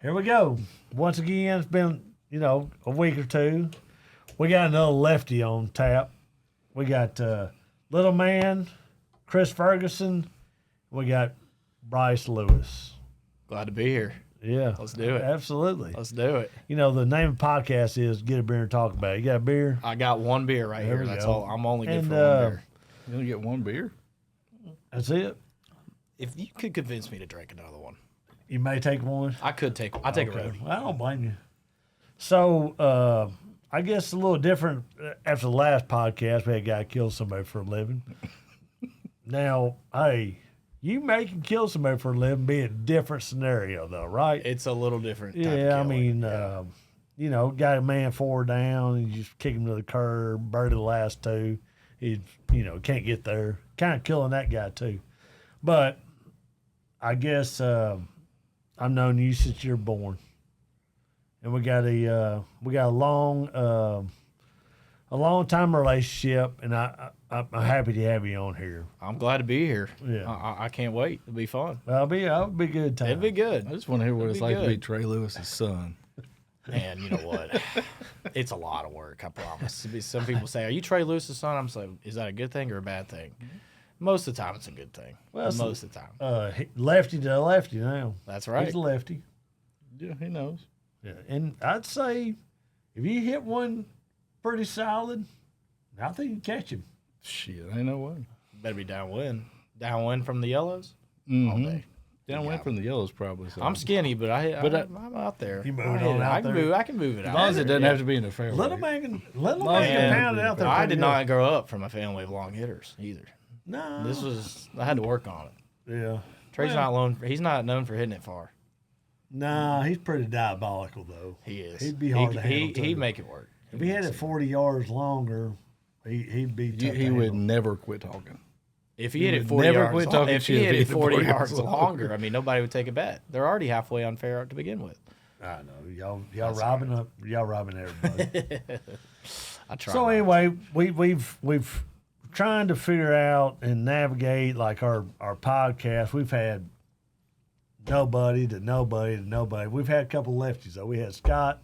Here we go. Once again, it's been, a week or two. We got another lefty on tap. We got Little Man, Chris Ferguson. We got Bryce Lewis. Glad to be here. Yeah. Let's do it. Absolutely. Let's do it. The name of the podcast is Get a Beer and Talk About It. You got a beer? I got one beer right There here. we That's go. all. I'm only good And, for one beer. You only get one beer? That's it? If you could convince me to drink another one, You may take one. I could take. I take a Okay. roadie. I don't blame you. So, I guess a little different after the last podcast. We had a guy kill somebody for a living. Now, hey, you make and kill somebody for a living be a different scenario, though, right? It's a little different. type of Yeah, I killing. mean, got a man 4 down and you just kick him to the curb, buried the last 2. He, can't get there. Kind of killing that guy, too. But I guess I've known you since you're born. And we got a long time relationship, and I'm happy to have you on here. I'm glad to be here. Yeah. I can't wait. It'll be fun. It'll be a good time. It'll be good. I just want to hear what That'd it's be like to be good. Trey Lewis's son. And you know what? It's a lot of work, I promise. Some people say, "Are you Trey Lewis's son?" I'm saying, "Is that a good thing or a bad thing?" Most of the time, it's a good thing. Well, Most of the time. Lefty to lefty now. That's right. He's a lefty. Yeah, he knows. Yeah, and I'd say if you hit one pretty solid, I think you can catch him. Shit, ain't no way. Better be downwind. Downwind from the yellows all Mm-hmm. day. Downwind from the yellows probably. So. I'm skinny, but But I'm out there. You move I it hit on out I can there. move. I can move it as out. long as it doesn't Yeah. have to be in the fairway. Little man can Man, pound it out there. I pretty did good. not grow up from a family of long hitters either. No. I had to work on it. Yeah. Trey's he's not known for hitting it far. Nah, he's pretty diabolical though. He is. He'd be hard to handle, He'd too. make it work. If he had it 40 yards longer, he'd be tough He to would handle. never quit talking. If he hit it would 40 never yards, quit talking if shit he if hit he it hit 40 40 yards yards longer, I mean, nobody would take a bet. They're already halfway unfair to begin with. I know y'all robbing everybody. I try. So not to. anyway, we've trying to figure out and navigate like our podcast. We've had nobody to nobody to nobody. We've had a couple lefties though. We had Scott.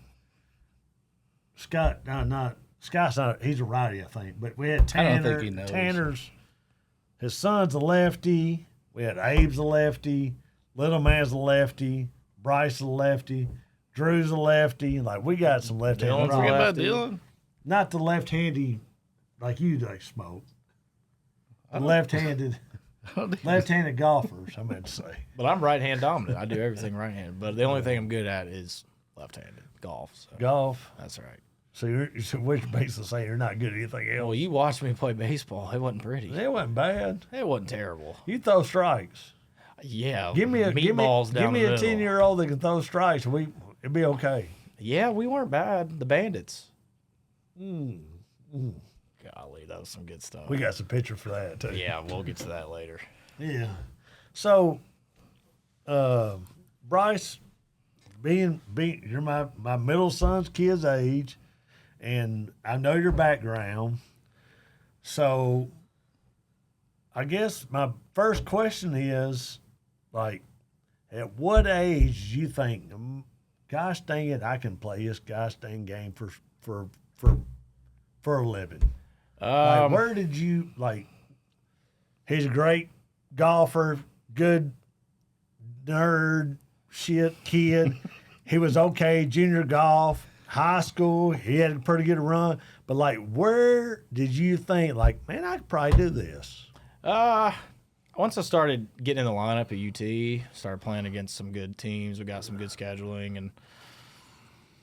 Scott's not. He's a righty, I think. But we had I Tanner. don't think he knows. Tanner's his son's a lefty. We had Abe's a lefty. Little Man's a lefty. Bryce a lefty. Drew's a lefty. Like we got some left-handed. Dylan's a Forget about lefty. Dylan. Not the left-handy like you like smoke. The left-handed golfers, I meant to say. But I'm right hand dominant. I do everything right hand. But the only thing I'm good at is left handed golf. So Golf. that's right. So which basically say you're not good at anything else. Well, you watched me play baseball. It wasn't pretty. It wasn't bad. It wasn't terrible. You throw strikes. Yeah. Give me a meatballs down a the middle. 10-year-old that can throw strikes. It'd be okay. Yeah, we weren't bad. The Bandits. Mm. Golly, that was some good stuff. We got some picture for that too. Yeah, we'll get to that later. Yeah. So, Bryce, being you're my middle son's kid's age, and I know your background. So, I guess my first question is, like, at what age do you think, gosh dang it, I can play this gosh dang game for a living? Like, where did you like? He's a great golfer, good nerd, shit kid. He was okay junior golf, high school. He had a pretty good run. But like, where did you think like, man, I could probably do this? Once I started getting in the lineup at UT, started playing against some good teams. We got some good scheduling, and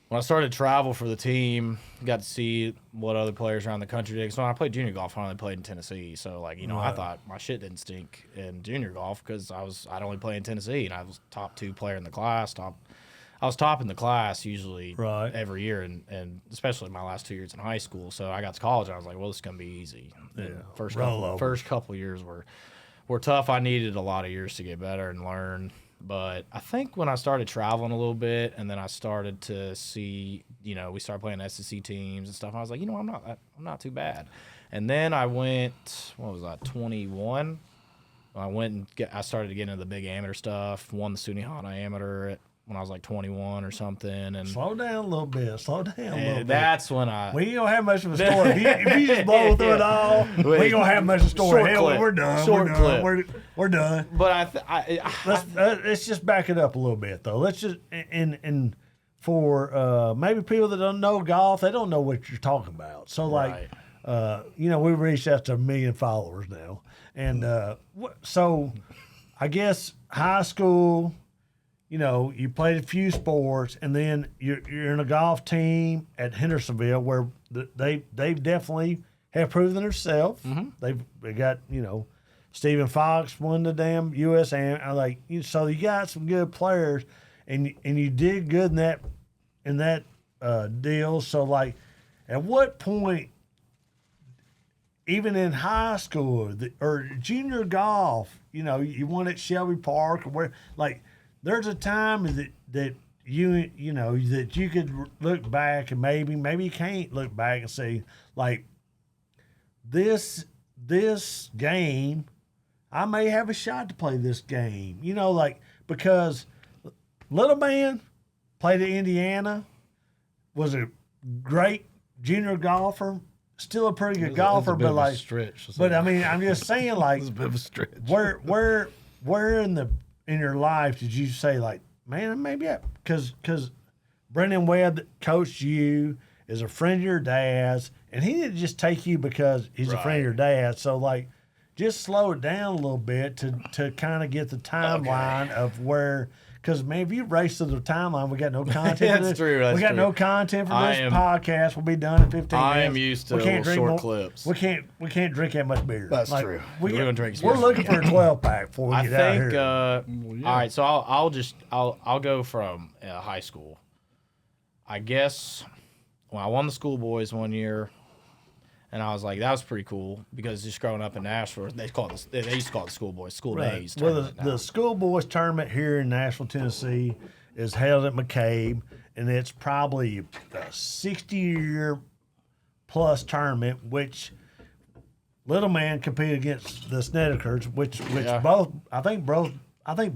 when I started to travel for the team, got to see what other players around the country did. So when I played junior golf, I only played in Tennessee. So like, I Right. thought my shit didn't stink in junior golf because I'd only play in Tennessee, and I was top 2 player in the class. I was top in the class usually Right. every year, and especially my last 2 years in high school. So I got to college, and I was like, well, this is gonna be easy. And Yeah. First Rollovers. couple years were tough. I needed a lot of years to get better and learn. But I think when I started traveling a little bit, and then I started to see, we started playing SEC teams and stuff. I was like, I'm not too bad. And then I went, 21. I went and I started to get into the big amateur stuff. Won the Sunnehanna Amatuer when I was like 21 or something. And Slow down a little bit. Slow down a little bit. that's when I. We ain't gonna have much of a story. If you just blow through it all, we ain't gonna have much of a story. Short Hell, clip. we're done. Short we're done. clip. We're done. But Let's just back it up a little bit though. Let's just and for maybe people that don't know golf, they don't know what you're talking about. So like, we've reached out to 1 million followers now, and so I guess high school. You played a few sports, and then you're in a golf team at Hendersonville where they definitely have proven themselves. Mm-hmm. They got Stephen Fox won the damn U.S. So you got some good players, and you did good in that deal. So like, at what point, even in high school or junior golf, you won at Shelby Park or where like. There's a time that you could look back and maybe you can't look back and say like this game, I may have a shot to play this game, because little man played at Indiana, was a great junior golfer, still a pretty good golfer, but like stretch. But I mean, I'm just saying like it's a bit of a stretch. Where in your life did you say like, man, maybe because Brendan Webb that coached you is a friend of your dad's, and he didn't just take you because he's a friend of your dad. So like, just slow it down a little bit to kind of get the timeline of where. Because, man, if you race to the timeline, we got no content for this. That's we got true. no content for this podcast. We'll be done in 15 minutes. I am used to short clips. We can't drink that much beer. That's true. We're we're looking for a 12-pack before we get out of here. All right, so I'll go from high school. I guess when I won the schoolboys one year, and I was like, that was pretty cool because just growing up in Nashville, they used to call it the schoolboys, school days. Well, the schoolboys tournament here in Nashville, Tennessee, is held at McCabe, and it's probably a 60-year plus tournament, which little man competed against the Snedekers, which I think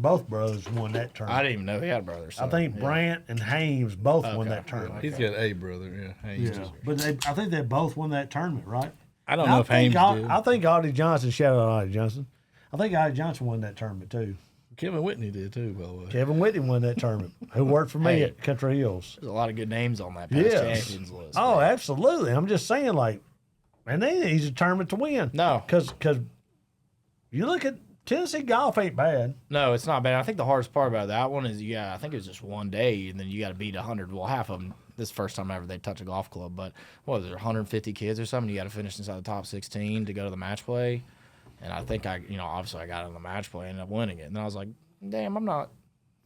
both brothers won that tournament. I didn't even know he had brothers. So, I think Brant and Haynes both won that tournament. He's got a brother, Haynes. Yeah, but I think they both won that tournament, right? I don't know if Haynes did. I think Audie Johnson, shout out Audie Johnson. I think Audie Johnson won that tournament too. Kevin Whitney did too, by the way. Kevin Whitney won that tournament. Who worked for me at Country Hills. There's a lot of good names on that past champions list. Oh, man. Absolutely. I'm just saying, like, man, they ain't easy tournament to win. No, because you look at Tennessee golf ain't bad. No, it's not bad. I think the hardest part about that one is I think it was just one day, and then you got to beat 100. Well, half of them. This is the first time ever they touch a golf club, but what was there 150 kids or something? You got to finish inside the top 16 to go to the match play. And I think obviously I got in the match play and ended up winning it. And I was like, damn, I'm not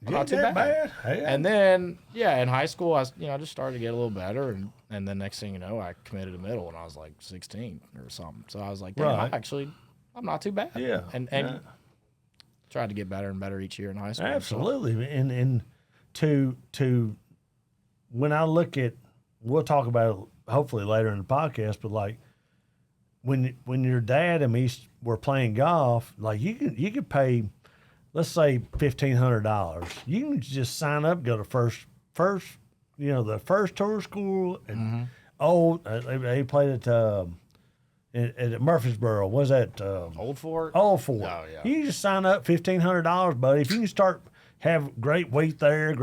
too bad. Hey, and then in high school I just started to get a little better, and then next thing you know, I committed to middle when I was like 16 or something. So I was like, damn, I'm not too bad. Yeah. And tried to get better and better each year in high school. Absolutely. So. And to when I look at, we'll talk about it hopefully later in the podcast, but like when your dad and me were playing golf, like you could pay, let's say $1,500. You can just sign up, go to first the first tour school, and they played at Murfreesboro. Was that Old Fort? Old Fort. Oh yeah. You can just sign up $1,500, buddy. If you can start have great week there,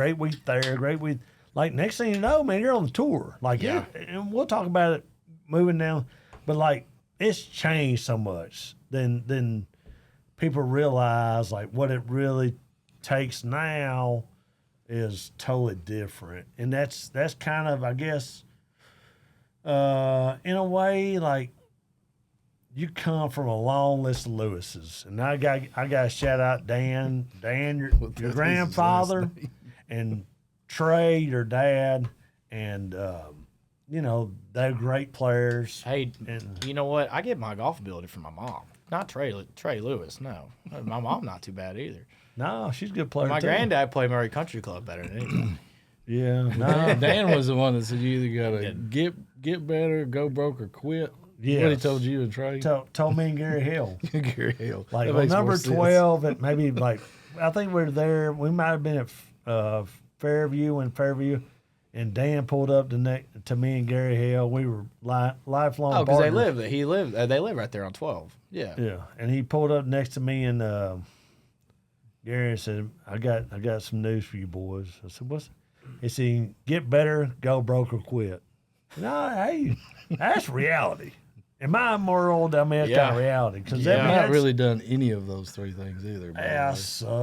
like next thing you know, man, you're on the tour. Like and we'll talk about it moving down, but like it's changed so much than people realize. Like what it really takes now is totally different, and that's kind of, I guess, in a way, like you come from a long list of Lewises, and I got to shout out Dan, your grandfather, and Trey, your dad, and they're great players. Hey, and you know what? I get my golf ability from my mom, not Trey Lewis. No, my mom not too bad either. No, she's a good player. My too. Granddad played Murray Country Club better than anybody. Yeah, no. Dan was the one that said you either gotta get better, go broke, or quit. Yeah, what he told you and Trey. Told me and Gary Hill. Gary Hill. Like number 12 at maybe like I think we're there. We might have been at Fairview, and Dan pulled up to me and Gary Hale. We were lifelong. Oh, because they partners. they live right there on 12. Yeah. Yeah, and he pulled up next to me and Gary said, "I got some news for you boys." I said, "What's?" He said, "Get better, go broke or quit." No, hey, that's reality. In my world, I mean, that's kind of reality. Because I've not really done any of those three things either. Yeah,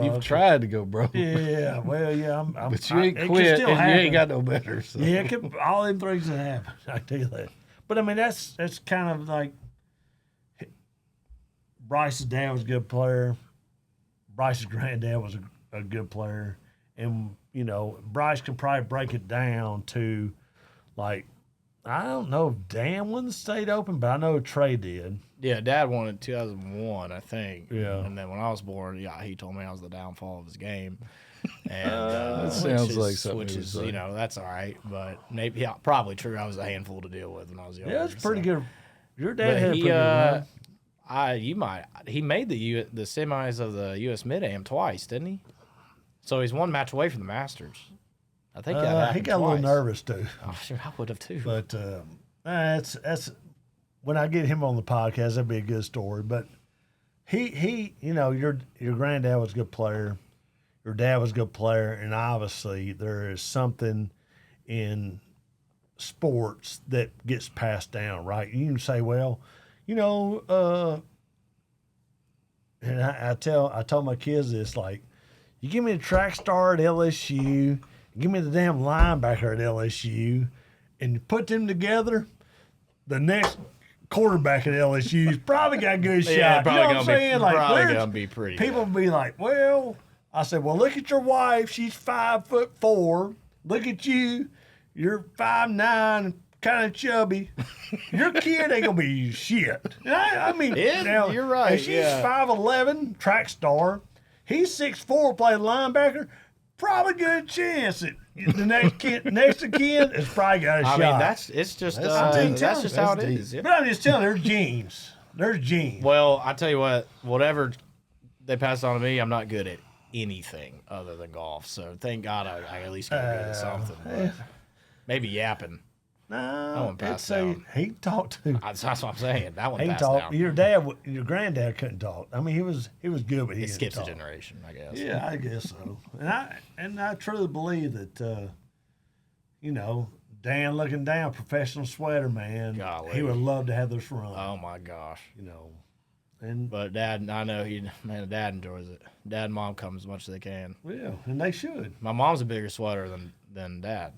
you've tried to go broke. Yeah, well, yeah, but you ain't quit, and you ain't got no better. So. Yeah, all them things that happen, I tell you that. But I mean, that's kind of like Bryce's dad was a good player. Bryce's granddad was a good player, and you know, Bryce could probably break it down to like. I don't know if Dan won the state open, but I know Trey did. Yeah, Dad won in 2001, I think. Yeah. And then when I was born, he told me I was the downfall of his game. And that sounds like something. Which is, that's all right. But maybe, probably true. I was a handful to deal with when I was younger. Yeah, it's pretty good. Your dad But had a pretty good run. He made the semis of the U.S. Mid-Am twice, didn't he? So he's one match away from the Masters. I think he got a little nervous too. Oh, sure, I would have too. But that's when I get him on the podcast, that'd be a good story. But he, your granddad was a good player, your dad was a good player, and obviously there is something in sports that gets passed down, right? You can say, well, and I told my kids this, like, you give me a track star at LSU. Give me the damn linebacker at LSU, and you put them together, the next quarterback at LSU's probably got a good shot. Yeah, you know what I'm saying? Probably gonna be pretty. People good. will be like, well, I said, well, look at your wife. She's 5'4". Look at you. You're 5'9", kind of chubby. Your kid ain't gonna be shit. I mean, now, you're right. If she's 5'11", track star. He's 6'4", play linebacker. Probably good chance that the next kid has probably got a shot. I mean, that's just how it is. Yeah. But I'm just telling you, there's genes. There's genes. Well, I tell you what, whatever they pass on to me, I'm not good at anything other than golf. So thank God I at least got good at something. But maybe yapping. No, passed down. He talked to. That's what I'm saying. That one He passed talked. down. Your granddad couldn't talk. I mean, he was good, but he It didn't skips a talk. generation, I guess. Yeah, I guess so. And I truly believe that, Dan looking down, professional sweater man. Golly. He would love to have this run. Oh my gosh. And But Dad, I know Dad enjoys it. Dad and Mom come as much as they can. yeah, and they should. My mom's a bigger sweater than Dad.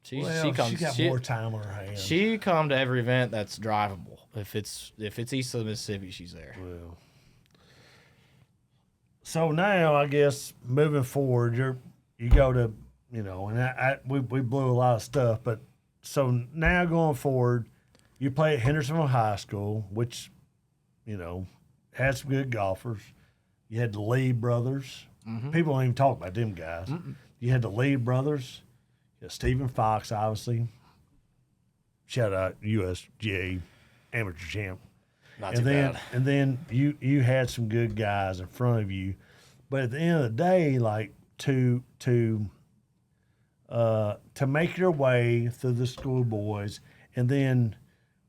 She got more time on her hands. She come to every event that's drivable. If it's east of the Mississippi, she's there. Well, so now I guess moving forward, you go to and we blew a lot of stuff, but so now going forward, you play at Hendersonville High School, which had some good golfers. You had the Lee brothers. Mm-hmm. People don't even talk about them guys. Mm-mm. You had the Lee brothers. Stephen Fox, obviously. Shout out USGA amateur champ. Not too bad. And then you had some good guys in front of you, but at the end of the day, like to make your way through the schoolboys, and then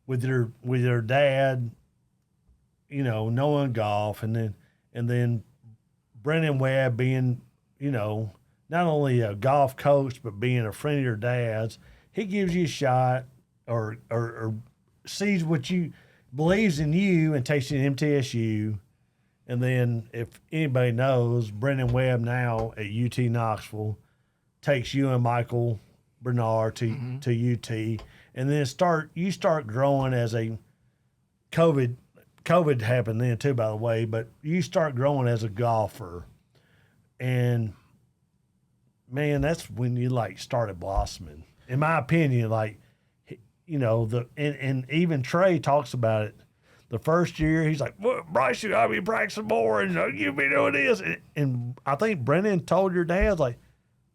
with your dad, knowing golf, and then Brendan Webb being not only a golf coach, but being a friend of your dad's, he gives you a shot or sees what you believes in you and takes you to MTSU. And then if anybody knows, Brendan Webb now at UT Knoxville takes you and Michael Bernard to UT. And then you start growing as a COVID happened then too, by the way, but you start growing as a golfer. And man, that's when you started blossoming. In my opinion, and even Trey talks about it. The first year, he's like, well, Bryce, you gotta be practicing more, and you be doing this. And I think Brendan told your dad,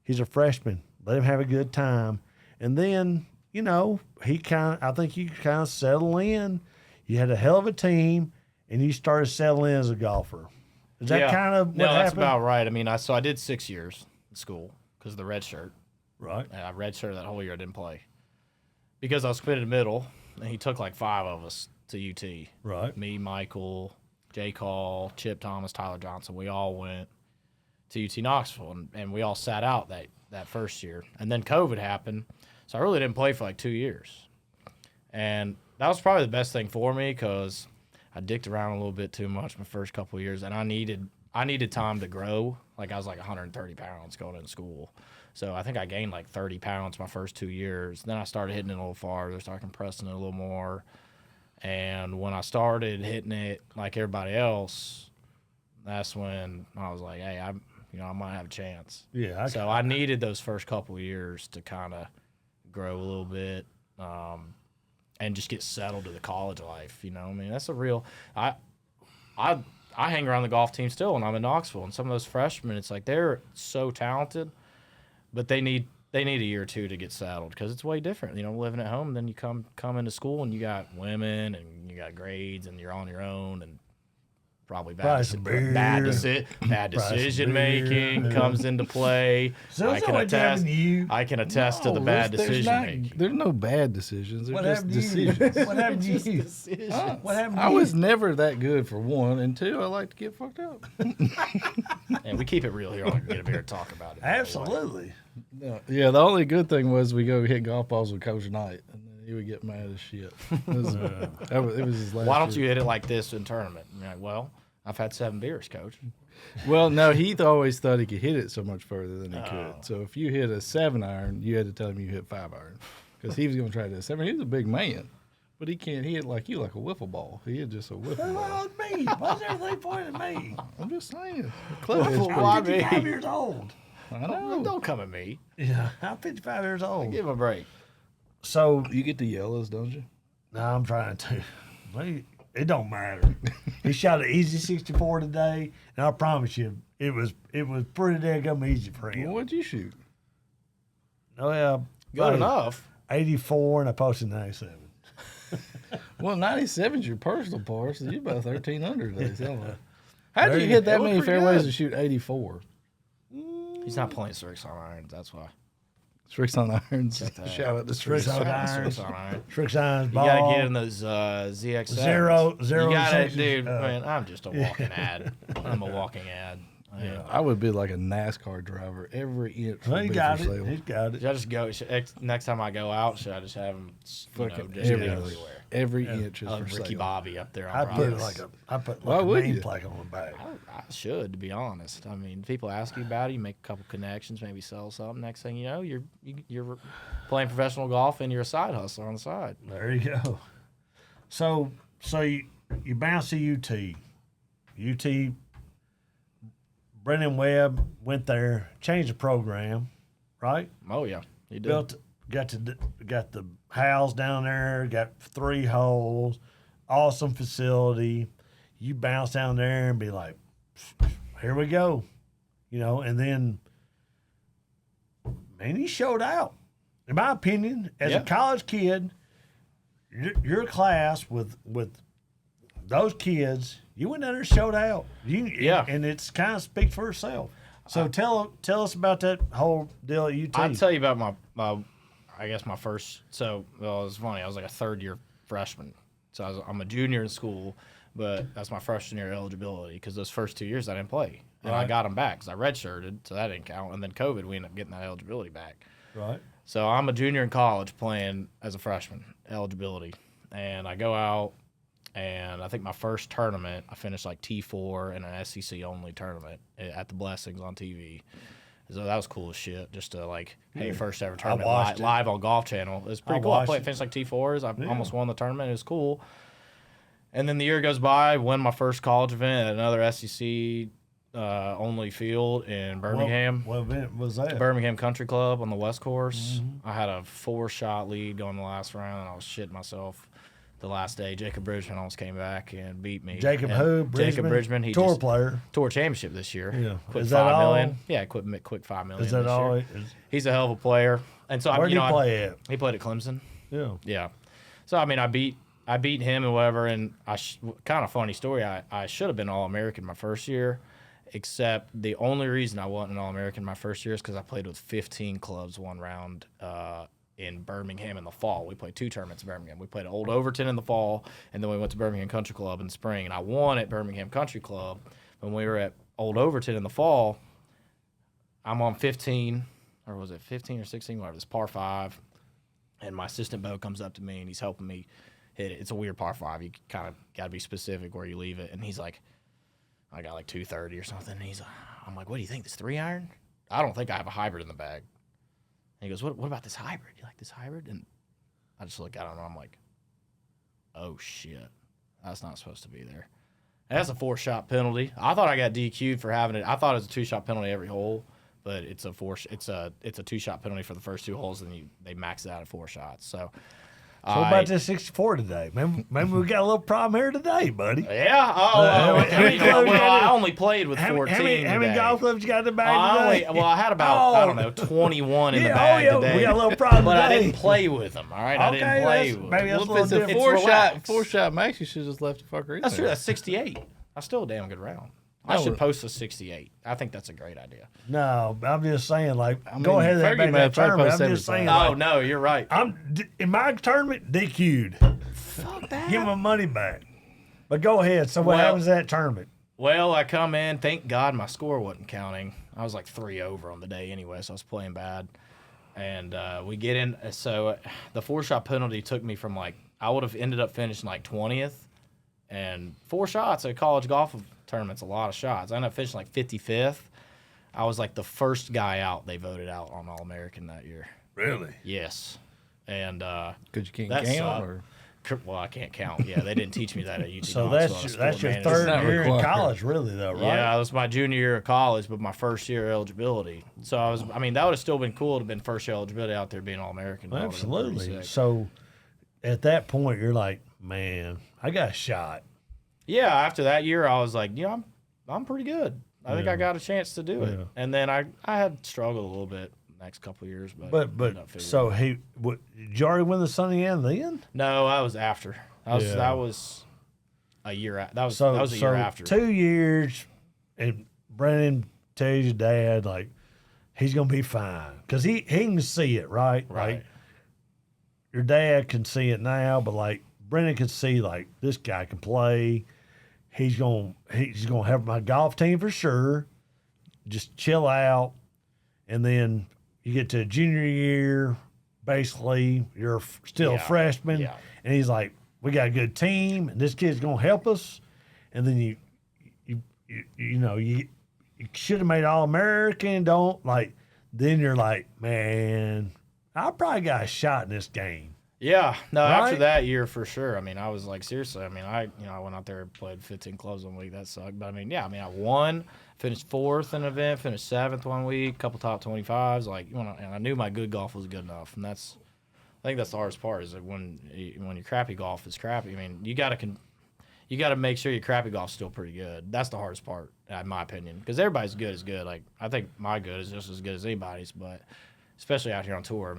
he's a freshman, let him have a good time. And then, I think you kind of settle in. You had a hell of a team, and you started settling in as a golfer. Is that kind of what happened? That's about right. I mean, I did 6 years in school. because of the red shirt. Right. And I redshirted that whole year. I didn't play because I was committed middle, and he took like 5 of us to UT. Right. Me, Michael, Jay Call, Chip Thomas, Tyler Johnson. We all went to UT Knoxville, and we all sat out that first year. And then COVID happened, so I really didn't play for like 2 years. And that was probably the best thing for me because I dicked around a little bit too much my first couple of years, and I needed time to grow. Like I was like 130 pounds going into school. So I think I gained like 30 pounds my first 2 years. Then I started hitting it a little farther, started compressing it a little more. And when I started hitting it like everybody else, that's when I was like, hey, I might have a chance. Yeah. So I needed those first couple of years to kind of grow a little bit and just get settled to the college life. You know, I mean, that's a real I hang around the golf team still when I'm in Knoxville, and some of those freshmen, it's like they're so talented, but they need a year or two to get settled because it's way different. You know, living at home, then you come into school and you got women and you got grades and you're on your own and probably bad decision making comes into play. So I can attest to the bad decision making. There's no bad decisions. There's What just happened to you? decisions. What happened to you? What happened to I you? was never that good for one, and two, I like to get fucked up. And we keep it real here. I can get up here and talk about it. Absolutely. No, yeah, the only good thing was we go hit golf balls with Coach Knight, and then he would get mad as shit. It was his last Why don't year. you hit it like this in tournament? And you're like, well, I've had 7 beers, Coach. Well, no, Heath always thought he could hit it so much further than he could. So if you hit a 7-iron, you had to tell him you hit 5-iron because he was going to try to hit a 7. He was a big man, but he can't hit like you, like a wiffle ball. He hit just a wiffle ball. Well, me. Why's everything pointing at me? I'm just saying. I'm 55 years old. I know. Don't come at me. Yeah, I'm 55 years old. Give him a break. So, You get the yellows, don't you? no, I'm trying to. It don't matter. He shot an easy 64 today, and I promise you, it was pretty damn easy for him. Well, what'd you shoot? Oh yeah, Good enough. 84, and I posted 97. Well, 97's your personal par, so you're about 13 under today. So how'd There you you hit go. that That was many pretty fairways good. to shoot 84? He's not playing Strix on irons. That's why. Tricks on irons. Check that Shout out. out to Tricks Tricks. on Strix irons. on irons. Trick signs, You ball. gotta get in those ZX Zero You gotta, sections. dude. Man, I'm just a walking ad. I'm a walking ad. I would be like a NASCAR driver. Every inch Well, would he be got for it. sale. He's got it. Should I just go? Next time I go out, should I just have him Fucking just everywhere. everywhere? Every inch is I'll for have Ricky sale. Bobby up there on I put it Bryce. Why like a would name you? plaque on the back. I should, to be honest. I mean, people ask you about it, you make a couple connections, maybe sell something. Next thing you know, you're playing professional golf and you're a side hustler on the side. There you go. So you bounce to UT. UT. Brendan Webb went there, changed the program, right? Oh yeah, you did. Got the house down there, got 3 holes, awesome facility. You bounce down there and be like, here we go, and then, man, he showed out. In my opinion, as a college kid, your class with those kids, you went down there and showed out. And it's kind of speaks for itself. So tell us about that whole deal at UT. I'll tell you about my I guess my first. So it was funny. I was like a 3rd-year freshman. So I'm a junior in school, but that's my freshman year eligibility because those first 2 years I didn't play, and I got them back because I redshirted, so that didn't count. And then COVID, we ended up getting that eligibility back. Right. So I'm a junior in college playing as a freshman eligibility, and I go out, and I think my first tournament I finished like T4 in an SEC only tournament at the Blessings on TV. So that was cool as shit. Just to hey, first ever tournament watched it. live on Golf Channel. It was pretty cool. I finished like T4s. I almost won the tournament. It was cool. And then the year goes by, win my first college event at another SEC only field in Birmingham. What event was that? Birmingham Country Club on the West Course. I had a 4-shot lead going the last round, and I was shitting myself the last day. Jacob Bridgman almost came back and beat me. Jacob Bridgman. He tour just player. tour championship this year. Yeah. Quick Is that 5 all? million. Yeah, quick $5 million. Is that this all? year. He's a hell of a player. And so Where did he play at? He played at Clemson. Yeah. Yeah. So I mean, I beat him and whatever. And kind of funny story. I should have been All-American my first year, except the only reason I wasn't an All-American my first year is because I played with 15 clubs one round in Birmingham in the fall. We played 2 tournaments in Birmingham. We played Old Overton in the fall, and then we went to Birmingham Country Club in the spring. And I won at Birmingham Country Club. When we were at Old Overton in the fall, I'm on 15, or was it 15 or 16, whatever, this par 5. And my assistant Bo comes up to me, and he's helping me hit it. It's a weird par 5. You kind of got to be specific where you leave it. And he's like, I got like 230 or something. And I'm like, what do you think, this 3-iron? I don't think I have a hybrid in the bag. And he goes, what about this hybrid? You like this hybrid? And I just look at him, and I'm like, oh, shit. That's not supposed to be there. And that's a 4-shot penalty. I thought I got DQ'd for having it. I thought it was a 2-shot penalty every hole. But it's a 2-shot penalty for the first 2 holes, and they max it out at 4 shots. So what about this 64 today? Maybe we got a little problem here today, buddy. Yeah. I only played with 14 How many golf clubs you got in the bag today? I had about 21 in the bag today. We got a little problem but today. I didn't play with them. All right, I didn't play with them. Maybe that's Well, if it's a different. 4-shot max, you should have just left the fucker in That's there. true. That's 68. That's still a damn good round. I should post a 68. I think that's a great idea. No, I'm just saying, go ahead Fergie and might that tournament. post I'm just saying, Oh, no, you're right. in my tournament, DQ'd. Fuck that. Give my money back. But go ahead. So what happens at that tournament? Well, I come in. Thank God my score wasn't counting. I was like 3 over on the day anyway, so I was playing bad. And we get in. So the 4-shot penalty took me from I would have ended up finishing 20th. And 4 shots at college golf tournament's a lot of shots. I ended up finishing 55th. I was the first guy out they voted out on All-American that year. Really? Yes. And Because you can't that count? sucked. Or? Well, I can't count. Yeah, they didn't teach me that at UT. So Knoxville. that's your It's third not year in required. college, really, though, right? Yeah, it was my junior year of college, but my first year eligibility. So that would have still been cool to have been first year eligibility out there being All-American. That would've been pretty Absolutely. sick. So at that point, you're like, man, I got a shot. Yeah, after that year, I was like, I'm pretty good. I think I got a chance to do it. Yeah. And then I had struggled a little bit the next couple of years, but ended up figuring so it out. did you already win the Sunnehanna then? No, I was after. That was a year. That was a year after. 2 years, and Brennan tells your dad he's gonna be fine because he can see it, right? Right. Your dad can see it now, but Brennan can see this guy can play. He's gonna have my golf team for sure. Just chill out, and then you get to junior year. Basically, you're still a freshman, and he's like, "We got a good team, and this kid's gonna help us." And then you should have made All-American. Then you're like, man, I probably got a shot in this game. Yeah, no, after Right? that year for sure. I was seriously. I went out there and played 15 clubs 1 week. That sucked. But I won, finished 4th in an event, finished 7th 1 week, couple top 25s. And I knew my good golf was good enough. And I think that's the hardest part is that when your crappy golf is crappy. You got to make sure your crappy golf's still pretty good. That's the hardest part, in my opinion, because everybody's good is good. I think my good is just as good as anybody's, but especially out here on tour,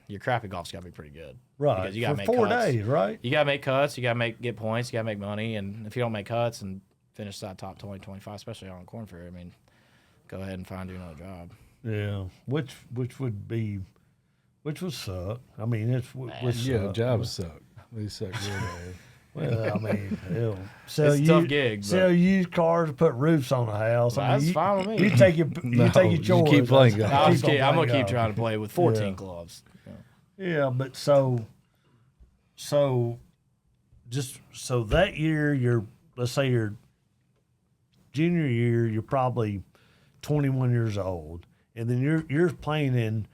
your crappy golf's got to be pretty good. Right. Because you got to make for 4 cuts. days, right? You got to make cuts. You got to get points. You got to make money. And if you don't make cuts and finish that top 20, 25, especially on Korn Ferry, go ahead and find you another job. Yeah. Which would suck. Jobs suck. They suck real bad. Well, hell, It's a tough gig, but- Sell used cars, put roofs on the house. That's fine with me. You take your No, take your you choice. keep playing golf. I'm Keep on going to playing keep golf. trying to play with 14 Yeah. clubs. Yeah, but so that year, let's say your junior year, you're probably 21 years old, and then you're playing in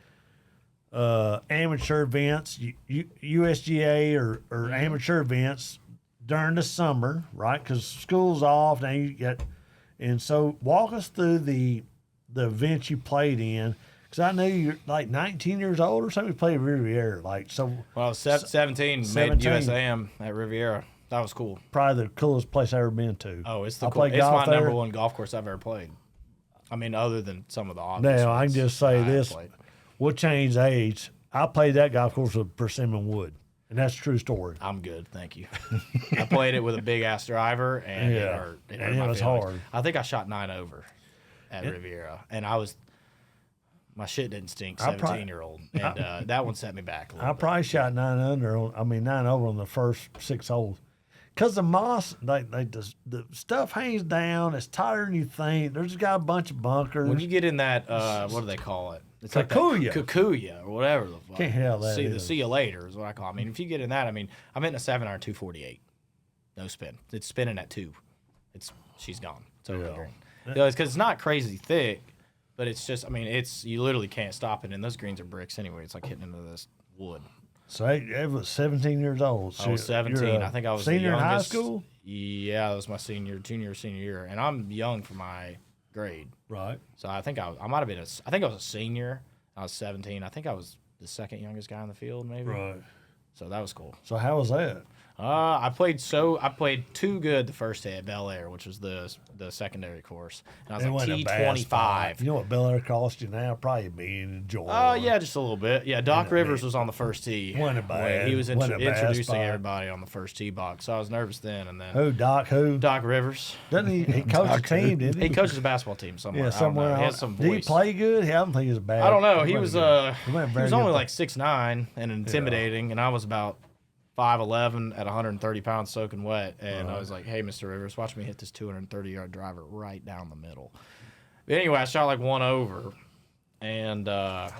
amateur events, USGA or amateur events during the summer, right? Because school's off now. You get, and so walk us through the events you played in. Because I know you're 19 years old or something. You played Riviera, Well, 17 made USAM at Riviera. That was cool. probably the coolest place I've ever been to. Oh, it's I the played it's golf my there. number 1 golf course I've ever played. Other than some of the obvious Now I can ones just say I have this: played. we'll change age. I played that golf course with Persimmon Wood, and that's a true story. I'm good, thank you. I played it with a big ass driver, and Yeah. it And hurt it my was feelings. hard. I think I shot 9 over. at Riviera, and my shit didn't stink. 17-year-old, and that one set me back a little I bit. probably shot 9 over on the first 6 holes. Because the moss, the stuff hangs down. It's tighter than you think. There's got a bunch of bunkers. When you get in that, what do they call it? It's Kikuya. like Kikuya or whatever the fuck. Can't hell that is. See you later is what I call it. I mean, if you get in that, I'm in a 7-iron 248. No spin. It's spinning at 2. She's gone. It's over the green. Because it's not crazy thick, but it's just, you literally can't stop it. And those greens are bricks anyway. It's like hitting into this wood. So I was 17 years old. So I was 17. I think I was the senior in high youngest. school? Yeah, that was my senior year. And I'm young for my grade. Right. So I think I was a senior. I was 17. I think I was the second youngest guy in the field, maybe. Right. So that was cool. So how was that? I played too good the first day at Bel Air, which was the secondary course, and I was It like wasn't a bad spot. T25. You know what Bel Air cost you now? Probably being enjoyable. Oh yeah, just a little bit. Yeah, Doc Rivers was on the first tee. Wasn't bad. He was Wasn't a bad introducing spot. everybody on the first tee box, so I was nervous then. And then Who, Doc? Who? Doc Rivers, Doesn't he? He coached a team, didn't he? he coaches a basketball team somewhere. Yeah, somewhere I don't know. He else. has some Did he voice. play good? I don't think he was bad. I don't know. He wasn't was good. wasn't he very was good only player. like 6'9" and intimidating, and I was about 5'11" at 130 pounds soaking wet, and I was like, "Hey, Mr. Rivers, watch me hit this 230-yard driver right down the middle." But anyway, I shot like 1 over, and that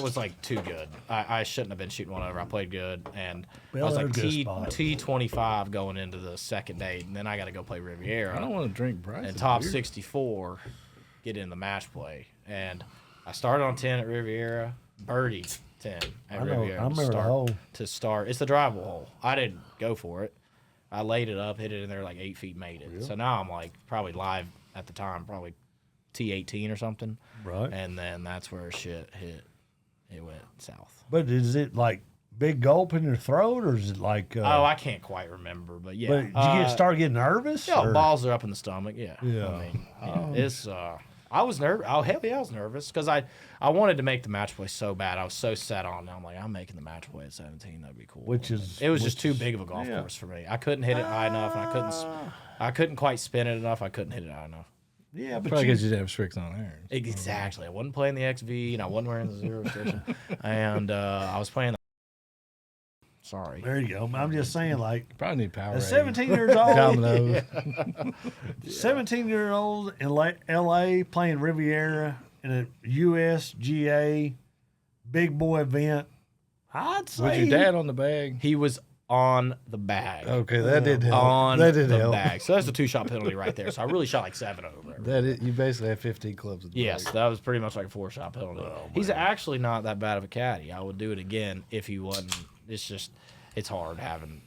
was like too good. I shouldn't have been shooting 1 over. I played good, and I was like T25 going into the second day, and then I got to go play Riviera. I don't want to drink Bryce. And top 64, get in the match play, and I started on 10 at Riviera, birdie 10 at Riviera. I remember the hole. To start. It's the drivable hole. I didn't go for it. I laid it up, hit it in there like 8 feet, made it. So now I'm like probably live at the time, probably T18 or something. Right. And then that's where shit hit. It went south. But is it like big gulp in your throat, or is it like? I can't quite remember, but yeah. But did you start getting nervous? Yeah, or? balls are up in the stomach. Yeah. Yeah. It's. I was nervous. Oh, hell yeah, I was nervous because I wanted to make the match play so bad. I was so set on. I'm like, I'm making the match play at 17. That'd be cool. It was just too big of a golf course for me. I couldn't hit it high enough, and I couldn't quite spin it enough. I couldn't hit it high enough. Yeah, but Probably because you didn't have tricks on irons. Exactly. I wasn't playing the XV, and I wasn't wearing the zero station, and I was playing. Sorry. there you go. I'm just saying, like, Probably need power. at 17 years old, Dominoes. 17-year-old in L.A. playing Riviera in a USGA big boy event. I'd say Was your dad on the bag? He was on the bag. Okay, that did help. On that did the help. bag. So that's a 2-shot penalty right there. So I really shot like 7 over. You basically have 15 clubs. At the Yes, bag. that was pretty much like a 4-shot penalty. He's actually not that bad of a caddy. I would do it again if he wasn't. It's just, it's hard having.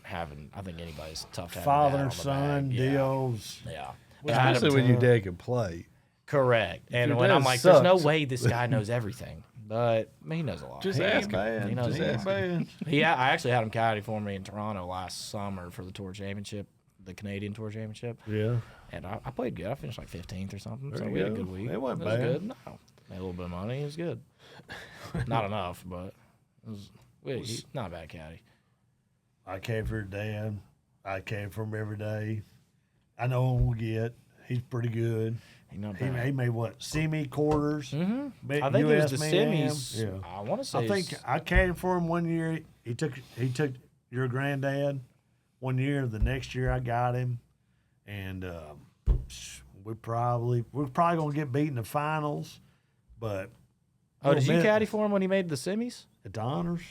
I think anybody's tough to have. father, son, Yeah. deals. Yeah. Well, I had especially him- when your dad could play. Correct. And your when dad I'm like, there's no sucks. way this guy knows everything. But he knows a lot. Just He ain't ask him. bad. He knows Just he ain't is. bad. I actually had him caddy for me in Toronto last summer for the Tour Championship, the Canadian Tour Championship. Yeah. And I played good. I finished like 15th or something. So you we had a go. good week. It wasn't was bad. good. No. Made a little bit of money. It was good. Not enough, but he's not a bad caddy. I came for your dad. I came for him every day. I know him will get. He's pretty good. He's not He bad. made what, semi quarters? Mm-hmm. I think it was the US semis. Yeah. I want to say. I think I came for him one year. He took your granddad one year. The next year I got him, and we're probably gonna get beat in the finals. But Oh, did you caddy caddy for him when he made the semis? at the honors?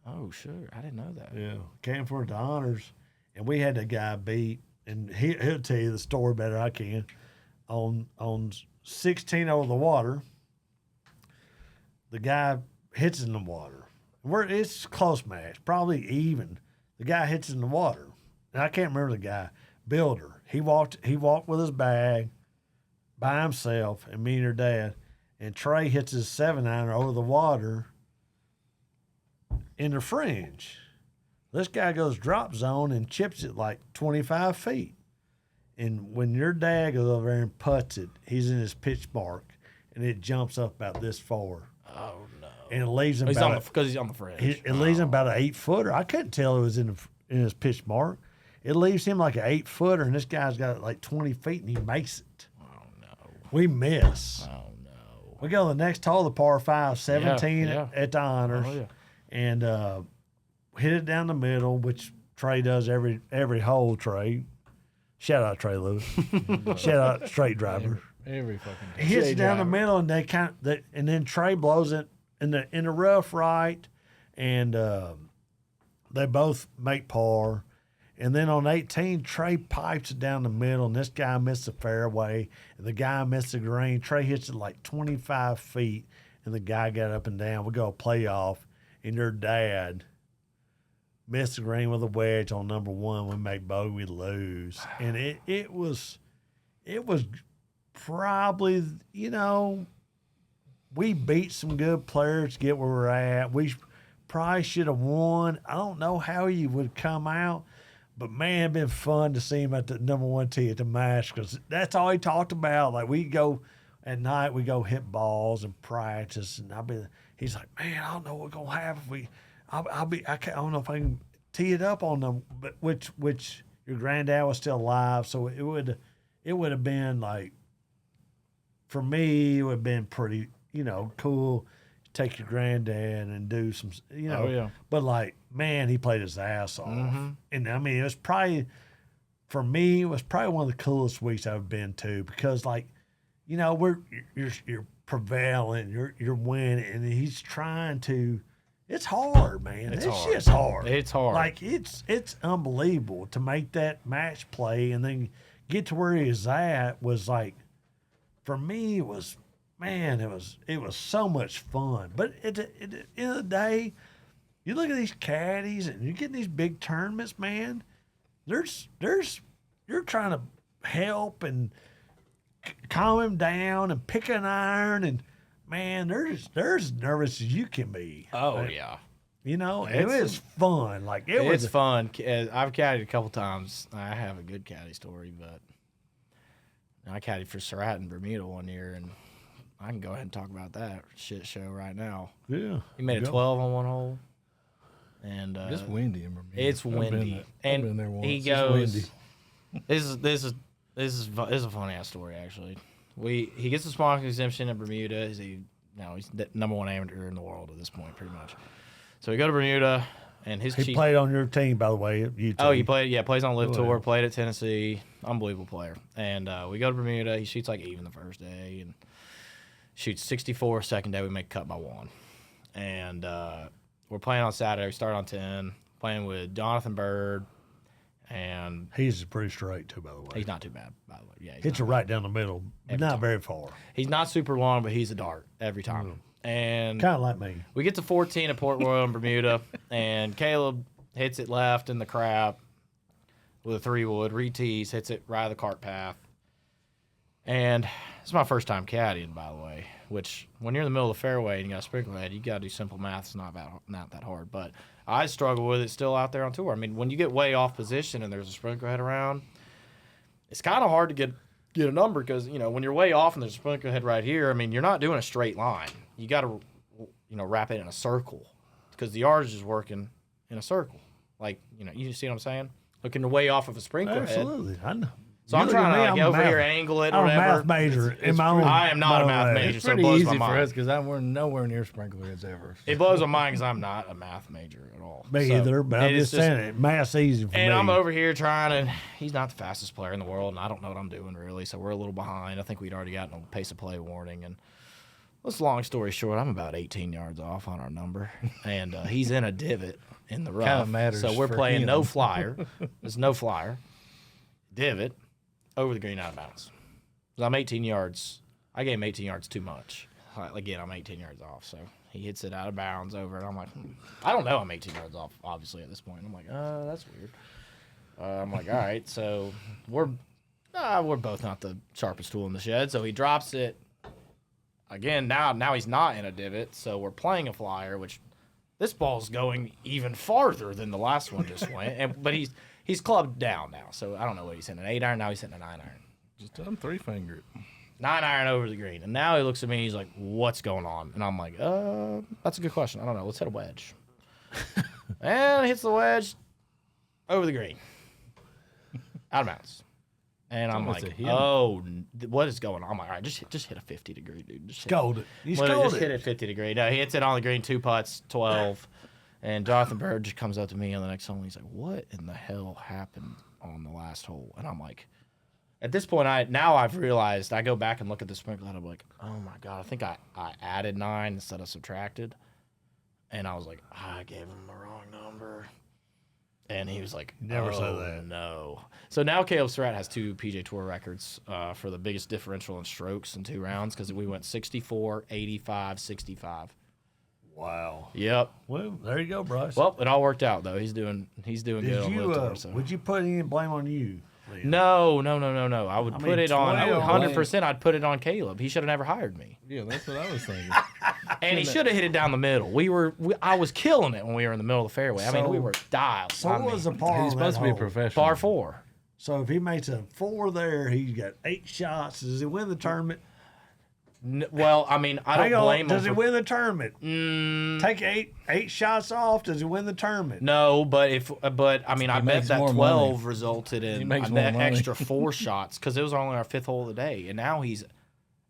Oh, sure. I didn't know that. Yeah, came for the honors, and we had the guy beat, and he'll tell you the story better I can. On 16 over the water, the guy hits in the water. It's a close match, probably even. The guy hits in the water, and I can't remember the guy. Builder. He walked with his bag by himself, and me and her dad. And Trey hits his 7-iron over the water in the fringe. This guy goes drop zone and chips it like 25 feet. And when your dad goes over there and putts it, he's in his pitch mark, and it jumps up about this far. Oh, no. And it leaves him Because he's on the fringe. it leaves him about an 8-footer. I couldn't tell it was in his pitch mark. It leaves him like an 8-footer, and this guy's got like 20 feet, and he makes it. Oh, no. We miss. Oh no. We go to the next hole, the par 5, 17 Yeah. at the honors, Oh, yeah. and hit it down the middle, which Trey does every hole. Trey, shout out Trey Lewis, shout out straight driver. Every fucking He hits day. it down the middle, and and then Trey blows it in the rough right, and they both make par. And then on 18, Trey pipes it down the middle, and this guy missed the fairway, and the guy missed the green. Trey hits it like 25 feet, and the guy got up and down. We go playoff, and their dad missed the green with a wedge on number 1. We make bogey, we lose. And it was probably, we beat some good players to get where we're at. We probably should have won. I don't know how he would come out. But, man, it'd been fun to see him at the number 1 tee at the match because that's all he talked about. Like, we go at night, we go hit balls and practice. And he's like, man, I don't know what's going to happen if we – I don't know if I can tee it up on them, but which your granddad was still alive. So it would have been like, for me, it would have been pretty, cool. Take your granddad and do some, Oh, yeah. But like, man, he played his ass off. Mm-hmm. And I mean, it was probably, for me, it was probably one of the coolest weeks I've been to because like, you're prevailing, you're winning, and he's trying to. It's hard, man. This shit's hard. It's hard. Like it's unbelievable to make that match play and then get to where he's at was like, for me, it was. Man, it was so much fun. But at the end of the day, you look at these caddies and you're getting these big tournaments, man. You're trying to help and calm him down and pick an iron and man, they're as nervous as you can be. Oh yeah. It was fun. Like It's fun. I've caddied a couple times. I have a good caddy story, but I caddied for Surratt in Bermuda one year, and I can go ahead and talk about that shit show right now. Yeah. He made a 12 on one hole. And It's windy in Bermuda. it's windy. I've been there once. He It's goes, windy. this is a funny ass story actually. He gets the sponsor exemption in Bermuda. He's the number 1 amateur in the world at this point, pretty much. So we go to Bermuda, and He played on your team, by the way, at UT. Oh, he plays on Live Oh, Tour, yeah. played at Tennessee. Unbelievable player. And we go to Bermuda. He shoots like even the first day and shoots 64. Second day, we make a cut by 1. And we're playing on Saturday. We start on 10, playing with Jonathan Bird. And He's pretty straight, too, by the way. he's not too bad, by the way. Yeah, Hits it right down the middle, but not very far. he's not super long, but he's a dart every time. And Kind of like me. we get to 14 at Port Royal in Bermuda, and Caleb hits it left in the crap with a 3-wood, re-tees, hits it right of the cart path. And it's my first time caddying, by the way, which when you're in the middle of the fairway and you got a sprinkler head, you got to do simple math. It's not that hard. But I struggle with it still out there on tour. I mean, when you get way off position and there's a sprinkler head around, it's kind of hard to get a number because, when you're way off and there's a sprinkler head right here, I mean, you're not doing a straight line. You got to, wrap it in a circle because the yardage is working in a circle. Like, you see what I'm saying? Looking way off of a sprinkler head. Absolutely. I know. So I'm trying to get over here, angle it, I'm whatever. a math major. in my own I am not a math mind. major, It's so it pretty blows easy my for mind. us because we're nowhere near sprinkler heads ever. It blows my mind because I'm not a math major at all. Me So either, but I'm it's just saying it. Math's easy for me. And I'm over here trying to. He's not the fastest player in the world, and I don't know what I'm doing really. So we're a little behind. I think we'd already gotten a pace of play warning. And let's long story short, I'm about 18 yards off on our number, and he's in a divot in the rough. Kinda matters so we're for playing him. no flyer. There's no flyer. Divot over the green out of bounds. 'Cause I'm 18 yards. I gave him 18 yards too much. Again, I'm 18 yards off, so he hits it out of bounds over, and I'm like, I don't know I'm 18 yards off, obviously, at this point. I'm like, that's weird. I'm like, all right, so we're both not the sharpest tool in the shed, so he drops it. Again, now he's not in a divot, so we're playing a flyer, which this ball's going even farther than the last one just went, but he's clubbed down now, so I don't know what he's hitting, an 8-iron, now he's hitting a 9-iron. Just tell him 3-finger it. 9-iron over the green. And now he looks at me, he's like, what's going on? And I'm like, that's a good question. I don't know. Let's hit a wedge. And he hits the wedge over the green. Out of bounds. And I'm almost like, a hit. what is going on? I'm like, all right, just hit a 50-degree, dude. Just Scold it. You Literally scold just hit it. it 50-degree. No, he hits it on the green, 2 putts, 12. And Jonathan Bird just comes up to me on the next hole, and he's like, what in the hell happened on the last hole? And I'm like, at this point, I've realized, I go back and look at the sprinkler, and I'm like, oh, my God, I think I added 9 instead of subtracted. And I was like, I gave him the wrong number. And he was like, Never said oh, that. no. So now Caleb Surratt has 2 PJ Tour records for the biggest differential in strokes in 2 rounds because we went 64, 85, 65. Wow. Yep. Well, there you go, Bryce. Well, it all worked out though. He's doing good Did on you? the tour. So. Would you put any blame on you? Liam? No. I would put it on. 12. 100%. I'd put it on Caleb. He should have never hired me. Yeah, that's what I was thinking. And he should have hit it down the middle. I was killing it when we were in the middle of the fairway. I mean, we were dialed. So what was the par? He's on supposed that to be a hole? professional. par 4? So if he makes a 4 there, he's got 8 shots. Does he win the tournament? Well, I mean, I don't blame him. Does he for- win the tournament? Take eight shots off. Does he win the tournament? No, but I bet makes that more 12 money. resulted He in makes that more money. extra 4 shots because it was only our 5th hole of the day, and now he's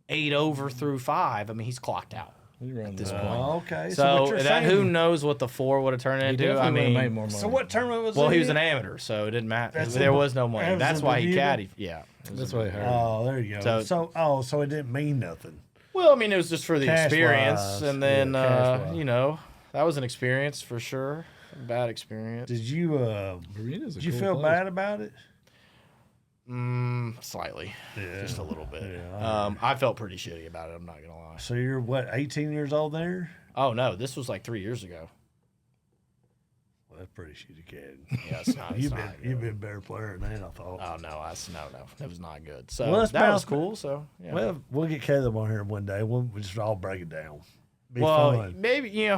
8 over through 5. I mean, he's clocked out at this point. Oh, okay. So what you're that saying, who knows what the 4 would have turned He into? I definitely would've made mean, more money. So what tournament was well, it? he was an amateur, so it didn't matter. That's There in- was no that money. was That's in why he Bermuda? caddied. Yeah. That's what I heard. Oh, there you go. So- So it didn't mean nothing. Well, I mean, it was just for the Cash experience, wise, and then yeah, cash wise. that was an experience for sure. A bad experience. Did you Bermuda's a did you cool feel place. bad about it? Slightly, Yeah. just a little bit. Yeah, I felt pretty shitty about it. I'm not gonna lie. So you're what, 18 years old there? Oh no, this was like 3 years ago. Well, that's pretty shitty, kid. Yeah, it's not. It's You've not been good. a better player than that, I thought. Oh no, it was not good. So Well, let's that was bounce- cool. So yeah. Well, we'll get Caleb on here one day. We'll just all break it down. Be Well, fun. maybe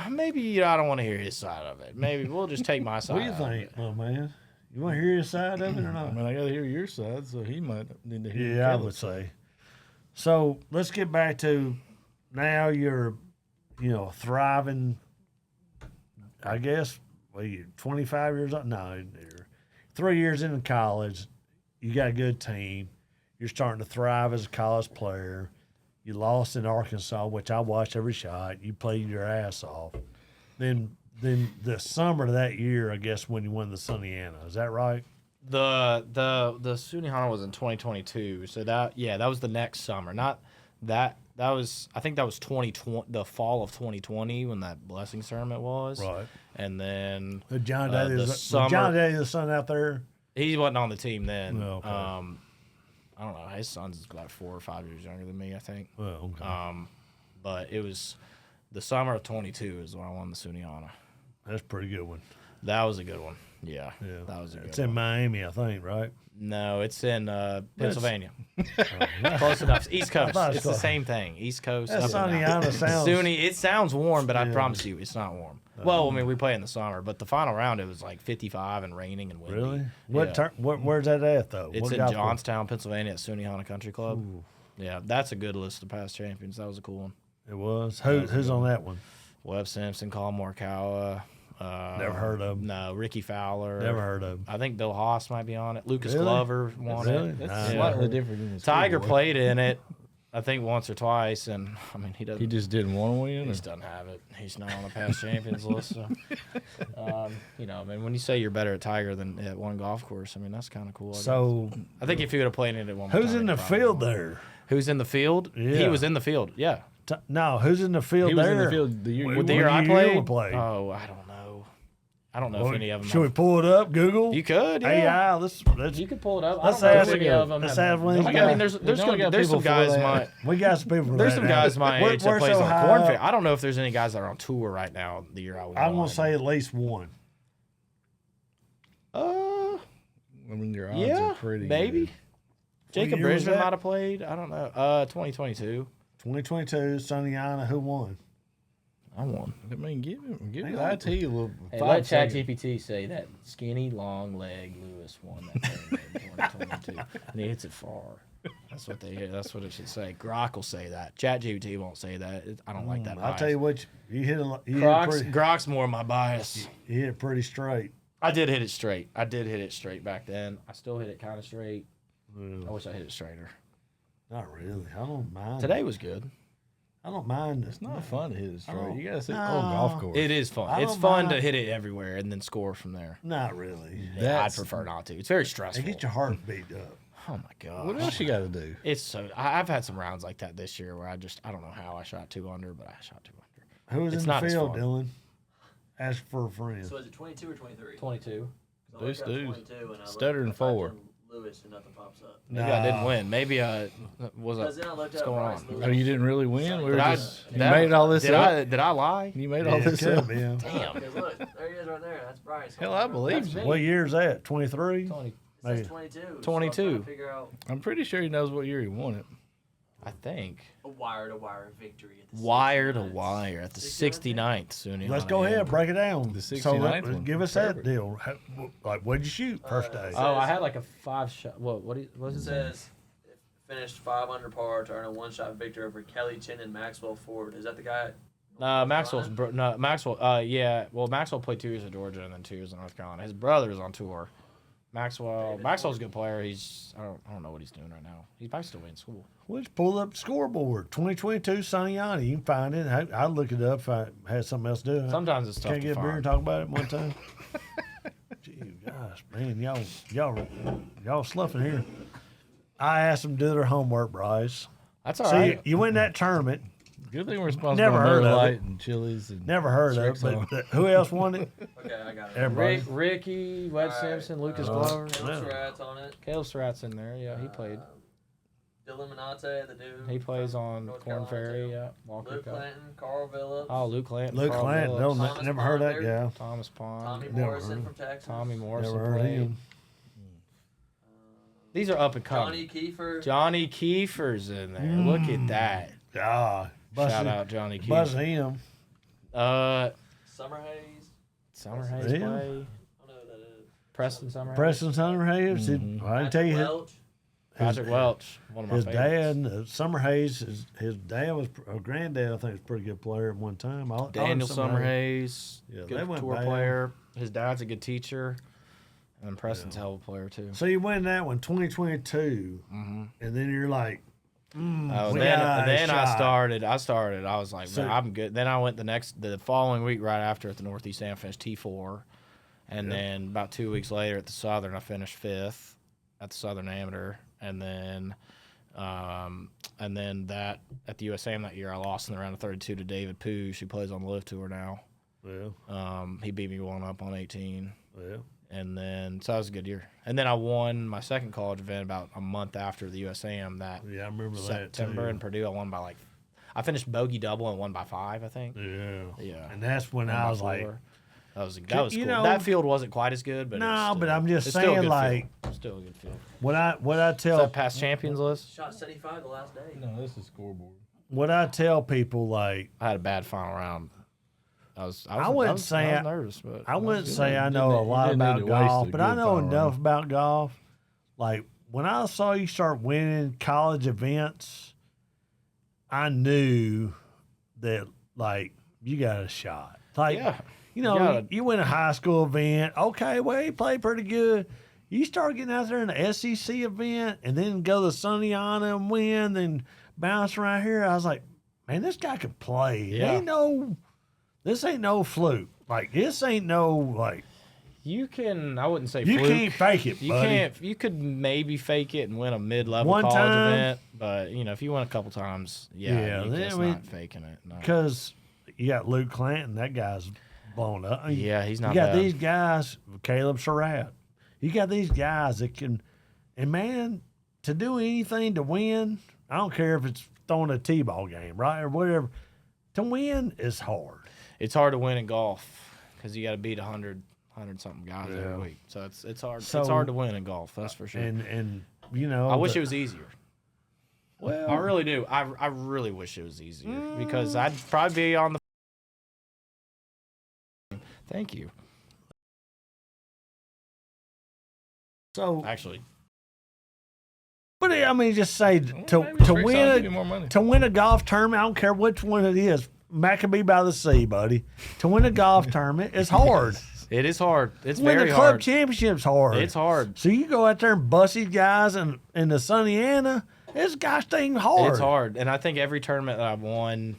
I don't want to hear his side of it. Maybe we'll just take my side. What do you of think, it. my man? You want to hear his side of it or I not? mean, I got to hear your side, so he might need to hear. Yeah, I Caleb's would side. say. So let's get back to now you're, thriving. I guess, well, you're 25 years old. No, you're 3 years into college. You got a good team. You're starting to thrive as a college player. You lost in Arkansas, which I watched every shot. You played your ass off. Then the summer of that year, I guess, when you won the Sunnehanna. Is that right? The Sunnehanna was in 2022. So that was the next summer. Not that was, I think that was 2020, the fall of 2020 when that blessings tournament was. Right. And then With John the Daly, summer- John Daly, the son out there. he wasn't on the team then. Oh, okay. I don't know. His son's about 4 or 5 years younger than me, I think. Well, okay. But it was the summer of 22 is when I won the Sunnehanna. That's a pretty good one. That was a good one. Yeah, Yeah, that was a good It's one. in Miami, I think, right? No, it's in Pennsylvania. Close enough. East Coast. thought it was It's the close. same thing. East Coast. That up and down. Sunnehanna sounds. Sunni, it sounds warm, but I Yeah. promise you, it's not warm. Well, I mean, we play in the summer, but the final round it was like 55 and raining and windy. Really? What? Yeah. Where's that at though? It's What in golf Johnstown, Pennsylvania, at Sunnehanna Country Club. Ooh. Yeah, that's a good list of past champions. That was a cool one. course? It was. Who's on that one? Webb Simpson, Colin Morikawa. Never heard of him. No, Ricky Fowler. Never heard of him. I think Bill Haas might be on it. Lucas Really? Glover won Really? it. That's Nah, slightly yeah. different than the Tiger schoolboy. played in it, I think once or twice, and I mean he doesn't. He just didn't want to win. He or- just doesn't have it. He's not on the past champions list. So, I mean, when you say you're better at Tiger than at one golf course, I mean that's kind of cool. I guess. So I think if he would have played in it one more who's time, in he the probably field would. there? Who's in the field? Yeah. He was in the field. Yeah. No, who's in the field He was there? in the field the year you With the won. year I you played. played? Oh, I don't know. I don't know Well, if any of them. Should we pull it up? Google. You could. Yeah. AI. Let's. You could pull it up. Let's I don't know ask- if any of them. let's have- ask one of these I mean, guys. there's only got some people for guys that. my We got some people. there's for some that. guys my We're- age that we're plays so on high Korn up. Ferry. I don't know if there's any guys that are on tour right now. The year I was. I'm gonna say at least one. Uh, I mean, your odds yeah, are pretty. maybe. good. Jacob year was Bridgman that? might have played. I don't know. 2022. 2022, Sunnehanna. Who won? I won. I mean, give Hang it on. IT a little. Hey, 5 let seconds. ChatGPT say that skinny, long leg Lewis won that thing in 2022, and he hits it far. That's what they. That's what it should say. Grok will say that. ChatGPT won't say that. I don't like that. I'll tell you what. You hit it. You hit it pretty, Grok's more my bias. you hit it pretty straight. I did hit it straight. I did hit it straight back then. I still hit it kind of straight. I wish I hit it straighter. Not really. I don't mind. Today was good. I don't mind. It's not fun to hit it straight. don't- You gotta sit No. on golf course. It is fun. I It's don't fun mind. to hit it everywhere and then score from there. Not really. Yeah, I'd That's- prefer not to. It's very stressful. They get your heart beat up. Oh my god. What else you got to do? It's so. I've had some rounds like that this year where I don't know how I shot 2 under, but I shot 2 under. Who was It's in the not as field, fun. Dylan? Ask for a friend. So is it 22 or 23? 22. I looked These up dudes 22 and I stuttering looked up forward. Lewis and nothing pops up. Maybe I didn't Nah. win. Maybe I was Because then I looked what's up going Bryce on? Lewis. Oh, you didn't really win. We were Did I- just you that- made all this Did up. I lie? You made all Yeah, this could up. be, yeah. Damn. Because look, there he is right there. That's Bryce. Hell, I believe That's you. me. What year is that? 23? 20. It says Maybe. 22. So I'm 22. trying to figure out I'm pretty sure he knows what year he won it. I think. a wire-to-wire victory at the Wire to 69th. wire at the 69th? 69th. Sunnehanna Let's go ahead, Amatuer. break it down. The So 69th one. give us that Perfect. deal. Like, what'd you shoot first day? Oh, I had like a 5 shot. What was It it? says finished 5 under par to earn a one-shot victory over Kelly Chin and Maxwell Ford. Is that the guy? Maxwell's no Maxwell. Yeah. Well, Maxwell played 2 years at Georgia and then 2 years in North Carolina. His brother is on tour. Maxwell's a good player. I don't know what he's doing right now. He's probably still in school. We'll just pull up the scoreboard. 2022 Sunnehanna. You can find it. I'll look it up if I had something else to do. Sometimes it's tough Can't to get a beer and find. talk about it one time. Gee, gosh, man, y'all sloughing here. I asked them to do their homework, Bryce. That's all See, right. you win that tournament. Good thing we're sponsored Never by heard Miller of Lite it. and Chili's and Never heard of it, Strix but who else won it? Okay, I got it. Everybody. Ricky, Wed All right. Simpson, Lucas Uh, Glover. Caleb Yeah. Surratt's on it. Caleb Surratt's in there. Yeah, he played. Dylan Minate, the dude. He plays from on North Korn Carolina, Ferry. too. Yeah, Walker Luke Cup. Clanton, Carl Phillips, Oh, Luke Clanton. Luke Carl Clanton. Phillips, No, Thomas never heard that Pond, guy. Thomas Pond. Tommy Never Morrison heard. from Texas. Tommy Morrison. Never heard of played. him. These are up and Johnny coming. Kiefer. Johnny Kiefer's in there. Look at that. Ah, Shout out Johnny Buzz Kiefer. him. Summer Hayes. Summer Hayes Yeah. play. I don't know who that is. Preston Summer Hayes. Preston Sunnehanna. Mhm. Well, I can tell you, Welch. Patrick Welch. One of my his favorites. dad, Summer Hayes, his dad was, or granddad, I think, was a pretty good player at one time. Daniel Summer Hayes. Yeah, they Good went tour bad. player. His dad's a good teacher. And Preston's a hell of a player, too. So you win that one, 2022, Mm-hmm. and then you're like, Oh, we then got a then I shot. started. I was like, So- man, I'm good. Then I went the following week right after at the Northeast Am, finished T4, and then about 2 weeks later at the Southern, I finished 5th at the Southern Amateur, and then that at the USAM that year, I lost in the round of 32 to David Poosh, who plays on the Live Tour now. well, He beat me 1 up on 18. well. And then, so that was a good year. And then I won my second college event about a month after the USAM that Yeah, I remember that September too. in Purdue. I won by I finished bogey double and won by 5, I think. Yeah. Yeah. And that's when Won I by was like, 4. that was You cool. know- That field wasn't quite as good, but it was No, still- but I'm just it's still a saying, good like, field. Still a good field. what I Is tell that past champions list? Shot 75 the last day. no, this is scoreboard. people, like, I had a bad final round. I wouldn't say I was nervous, but I wouldn't say I You know a didn't- you lot didn't about need to waste golf, a but I good know final enough round. about golf. Like, when I saw you start winning college events, I knew that, like, you got a shot. Like, Yeah. you know, gotta- you win a high school event. Okay, well, you played pretty good. You start getting out there in the SEC event and then go to Sunnehanna and win, then bounce right here. I was like, man, this guy can play. Yeah. This ain't no fluke. Like, this ain't no, like, you can. I wouldn't say you fluke. can't fake it, You buddy. can't. You could maybe fake it and win a mid-level One college time. event, but if you win a couple times, Yeah, it's I mean, not faking it. No. Because you got Luke Clanton. That guy's blown up. I mean, Yeah, he's not You got bad. these guys, Caleb Surratt. You got these guys that can, and man, to do anything to win, I don't care if it's throwing a T-ball game, right, or whatever. To win is hard. It's hard to win in golf because you got to beat 100 something guys Yeah. every week. So it's hard. So- it's hard to win in golf. That's for sure. And you know, I wish it was easier. Well, I really do. I really wish it was easier because I'd probably be on the. Thank you. so. Actually, But I mean, just say Well, to maybe Strix will win give you more money. to win a golf tournament. I don't care which one it is. Maccabee by the Sea, buddy. To win a golf tournament is hard. It is hard. It's Win very the club hard. championship's hard. It's hard. So you go out there and bust these guys in the Sunnehanna, it's gosh dang hard. It's hard, and I think every tournament that I've won,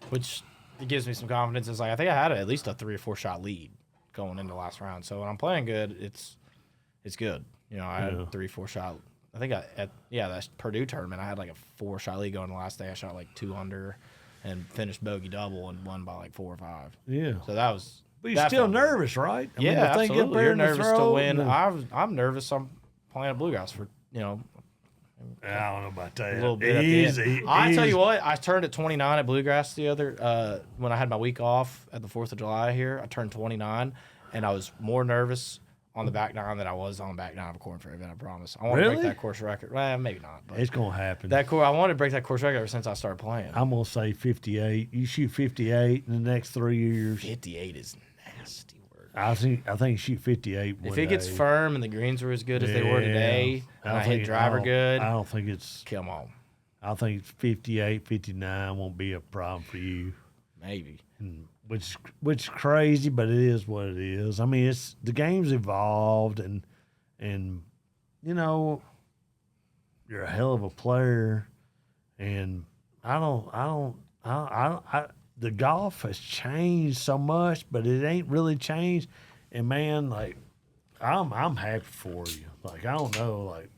which it gives me some confidence, is like I think I had at least a 3 or 4 shot lead going into the last round. So when I'm playing good, it's good. You know, I had a 3-4 shot. I think that Purdue tournament, I had like a 4-shot lead going the last day. I shot like 2 under, and finished bogey double and won by like 4 or 5. Yeah. So that was. But you're still nervous, right? I mean, Yeah, the thing up absolutely. there You're in the nervous to throat, win. and- I'm nervous. I'm playing at Bluegrass for I don't know about that. a little bit. At the end. Easy. I tell you what, I turned at 29 at Bluegrass the other when I had my week off at the 4th of July here. I turned 29, and I was more nervous on the back nine than I was on the back nine of a Korn Ferry event. I promise. I want to break Really? that course record. Well, maybe not. But It's gonna happen. I wanted to break that course record ever since I started playing. I'm gonna say 58. You shoot 58 in the next 3 years. 58 is nasty work. I think you shoot 58. If it gets firm and the greens were as good as they were today, and I hit driver good, I don't think it's. come on, I think 58, 59 won't be a problem for you. maybe. Which is crazy, but it is what it is. I mean, it's the game's evolved, and you know, you're a hell of a player, and the golf has changed so much, but it ain't really changed. And man, like I'm happy for you. Like I don't know, like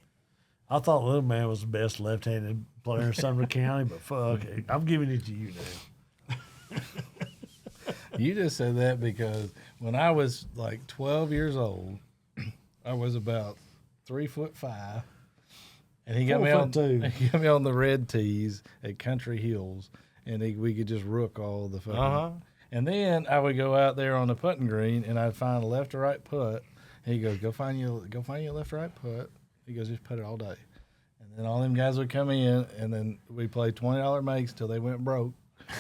I thought Little Man was the best left-handed player in Sumner County, but fuck it, I'm giving it to you now. You just said that because when I was like 12 years old, I was about 3'5", and he got me on 4'2". He got me on the red tees at Country Hills, and we could just rook all the fucking. And then I would go out there on the putting green, and I'd find a left or right putt. And he goes, "Go find your left or right putt." He goes, "Just putt it all day." And then all them guys would come in, and then we played $20 makes till they went broke.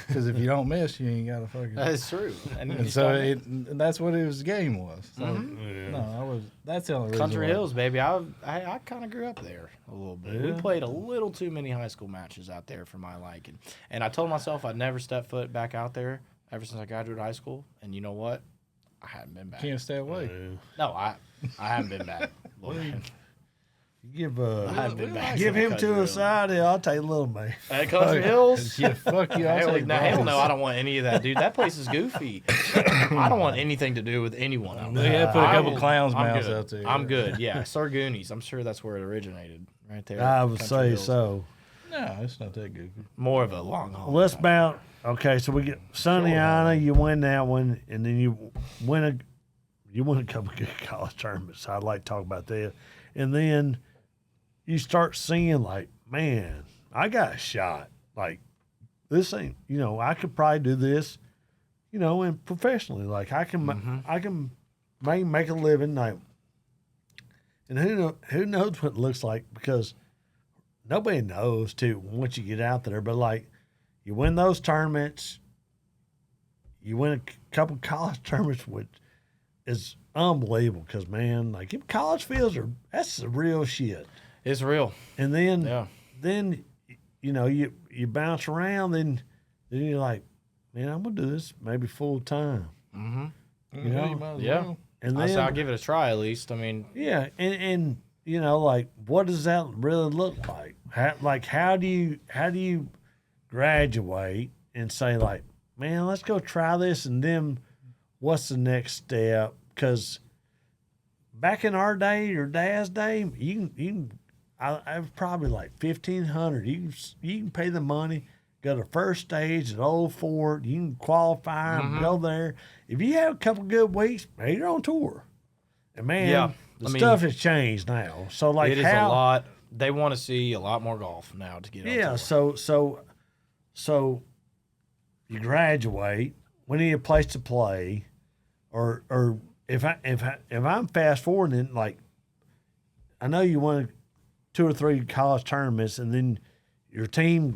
Because if you don't miss, you ain't got a fucking. That's true. And so and that's what his game was. So, no, that's the only reason. Country why. Hills, baby. I kind of grew up there a little bit. Yeah. We played a little too many high school matches out there for my liking. And I told myself I'd never step foot back out there ever since I graduated high school. And you know what? I haven't been back. Can't stay away. No, I haven't been back. Little man. Give I haven't been back. give since him Country to a Hills. side. I'll take Little Man. At Country Hills? Yeah, fuck you. I'll Hell, take hell no, Bryce. I don't want any of that, dude. That place is goofy. I don't want anything to do with anyone out They there. had put a couple I'm- clowns' I'm mouths good. out there. I'm good. Yeah, Sargoonies. I'm sure that's where it originated, right there. I at would Country say Hills. so. No, it's not that goofy. More of a long haul. Let's bounce. Okay, so we get Sunnehanna. You win that one, and then you win a couple good college tournaments. I'd like to talk about that, and then you start seeing like, man, I got a shot. Like this ain't, I could probably do this, and professionally. Like I can make a living. Like, and who knows what it looks like, because nobody knows too once you get out there. But like, you win those tournaments, you win a couple college tournaments, which is unbelievable. Because man, like if college fields that's the real shit. It's real. And then, Yeah. you bounce around, then you're like, man, I'm gonna do this maybe full time. You know? Yeah. And I say I'll then, give it a try at least. I mean, yeah, and like, what does that really look like? How do you graduate and say like, man, let's go try this, and then what's the next step? Because back in our day, your dad's day, I was probably like 1,500. You can pay the money, go to first stage at Old Fort. You can qualify and go there. If you have a couple good weeks, maybe you're on tour. And man, stuff has changed now. So like, it is a lot. They want to see a lot more golf now to get on yeah. tour. So you graduate. We need a place to play, or if I'm fast forwarding, like, I know you won 2 or 3 college tournaments, and then your team